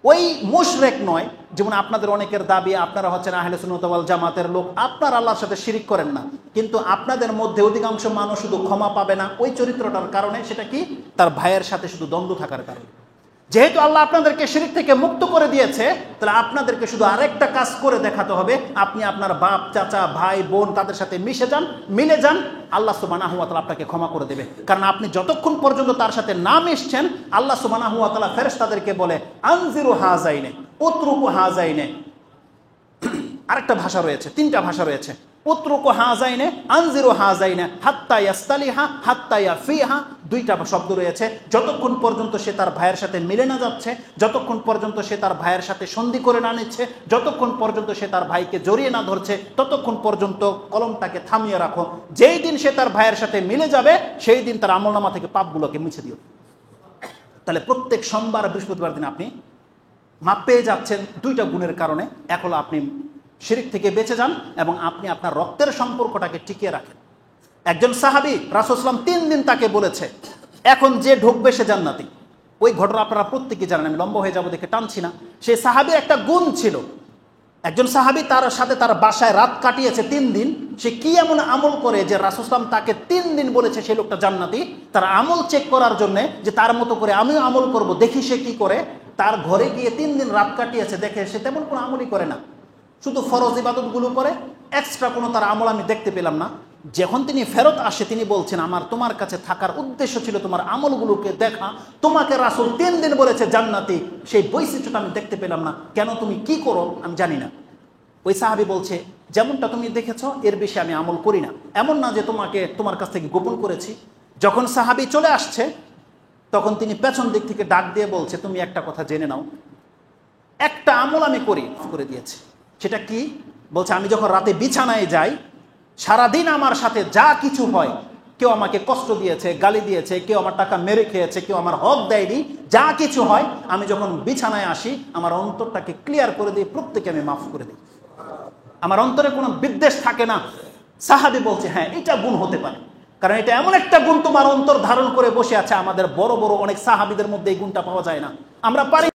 ওই মুশরিক নয়, যেমন আপনাদের অনেকের দাবি আপনারা হচ্ছেন আহলে সুন্নাত ওয়াল জামাতের লোক, আপনারা আল্লাহর সাথে শিরিক করেন না, কিন্তু আপনাদের মধ্যে অধিকাংশ মানুষ শুধু ক্ষমা পাবে না ওই চরিত্রটার কারণে। সেটা কি? তার ভাইয়ের সাথে শুধু দ্বন্দ্ব থাকার কারণে। যেহেতু আল্লাহ আপনাদেরকে শিরিক থেকে মুক্ত করে দিয়েছে, তাহলে আপনাদেরকে শুধু আরেকটা কাজ করে দেখাতে হবে। আপনি আপনার বাপ, চাচা, ভাই, বোন তাদের সাথে মিলে যান, আল্লাহ সুবহানাহু ওয়া তাআলা আপনাকে ক্ষমা করে দেবে। কারণ আপনি যতক্ষণ পর্যন্ত তার সাথে না মিশছেন, আল্লাহ সুবহানাহু ওয়া তাআলা ফেরেশতাদেরকে বলে আনজিরু হাযাইনে উতরুকু হাযাইনে। আরেকটা ভাষা রয়েছে, তিনটা ভাষা রয়েছে। উতরুকু হাযাইনে, আনজিরু হাযাইনে, হাত্তা ইয়াস্তালিহা, হাত্তা ইয়াফিহা, দুইটা শব্দ রয়েছে। যতক্ষণ পর্যন্ত সে তার ভাইয়ের সাথে মিলে না যাচ্ছে, যতক্ষণ পর্যন্ত সে তার ভাইয়ের সাথে সন্ধি করে না নিচ্ছে, যতক্ষণ পর্যন্ত সে তার ভাইকে জড়িয়ে না ধরছে, ততক্ষণ পর্যন্ত কলমটাকে থামিয়ে রাখো। যেই দিন সে তার ভাইয়ের সাথে মিলে যাবে, সেই দিন তার আমলনামা থেকে পাপগুলোকে মুছে দিও। তাহলে প্রত্যেক সোমবার বৃহস্পতিবার দিন আপনি মাপ পেয়ে যাচ্ছেন দুইটা গুণের কারণে। এক হলো আপনি শিরিক থেকে বেঁচে যান এবং আপনি আপনার রক্তের সম্পর্কটাকে টিকিয়ে রাখেন। একজন সাহাবী রাসূল সাল্লাল্লাহু আলাইহি ওয়াসাল্লাম 3 দিন তাকে বলেছে এখন যে ঢুকবে সে জান্নাতি। ওই ঘটনা আপনারা প্রত্যেকেই জানেন, আমি লম্বা হয়ে যাবো দেখে টানছি না। সেই সাহাবীর একটা গুণ ছিল, একজন সাহাবী তার সাথে তার বাসায় রাত কাটিয়েছে 3 দিন। সে কি এমন আমল করে যে রাসূল সাল্লাল্লাহু আলাইহি ওয়াসাল্লাম তাকে 3 দিন বলেছে সেই লোকটা জান্নাতি। তার আমল চেক করার জন্য যে তার মতো করে আমিও আমল করব, দেখি সে কি করে। তার ঘরে গিয়ে 3 দিন রাত কাটিয়েছে, দেখে সে তেমন কোনো আমলই করে না, শুধু ফরজ ইবাদতগুলো করে, এক্সট্রা কোনো তার আমল আমি দেখতে পেলাম না। যখন তিনি ফেরত আসে তিনি বলছেন তোমার কাছে থাকার উদ্দেশ্য ছিল তোমার আমলগুলোকে দেখা, তোমাকে রাসূল 3 দিন বলেছে জান্নাতি, সেই বৈশিষ্ট্যটা আমি দেখতে পেলাম না, কেন তুমি কি করো আমি জানি না। ওই সাহাবী বলছে যেমনটা তুমি দেখেছো এর বেশি আমি আমল করি না, এমন না যে তোমার কাছ থেকে গোপন করেছি। যখন সাহাবী চলে আসছে তখন তিনি পেছন দিক থেকে ডাক দিয়ে বলছে তুমি একটা কথা জেনে নাও, একটা আমল আমি করে দিয়েছি। সেটা কি? বলছে আমি যখন রাতে বিছানায় যাই, সারাদিন আমার সাথে যা কিছু হয়, কেউ আমাকে কষ্ট দিয়েছে, গালি দিয়েছে, কেউ আমার টাকা মেরে খেয়েছে, কেউ আমার হক দেয়নি, যা কিছু হয় আমি যখন বিছানায় আসি আমার অন্তরটাকে ক্লিয়ার করে দিই, প্রত্যেকে আমি মাফ করে দিই, আমার অন্তরে কোনো বিদ্বেষ থাকে না। সাহাবী বলছে হ্যাঁ এটা গুণ হতে পারে, কারণ এটা এমন একটা গুণ তোমার অন্তর ধারণ করে বসে আছে। আমাদের বড় বড় অনেক সাহাবীদের মধ্যে এই গুণটা পাওয়া যায় না, আমরা পারি।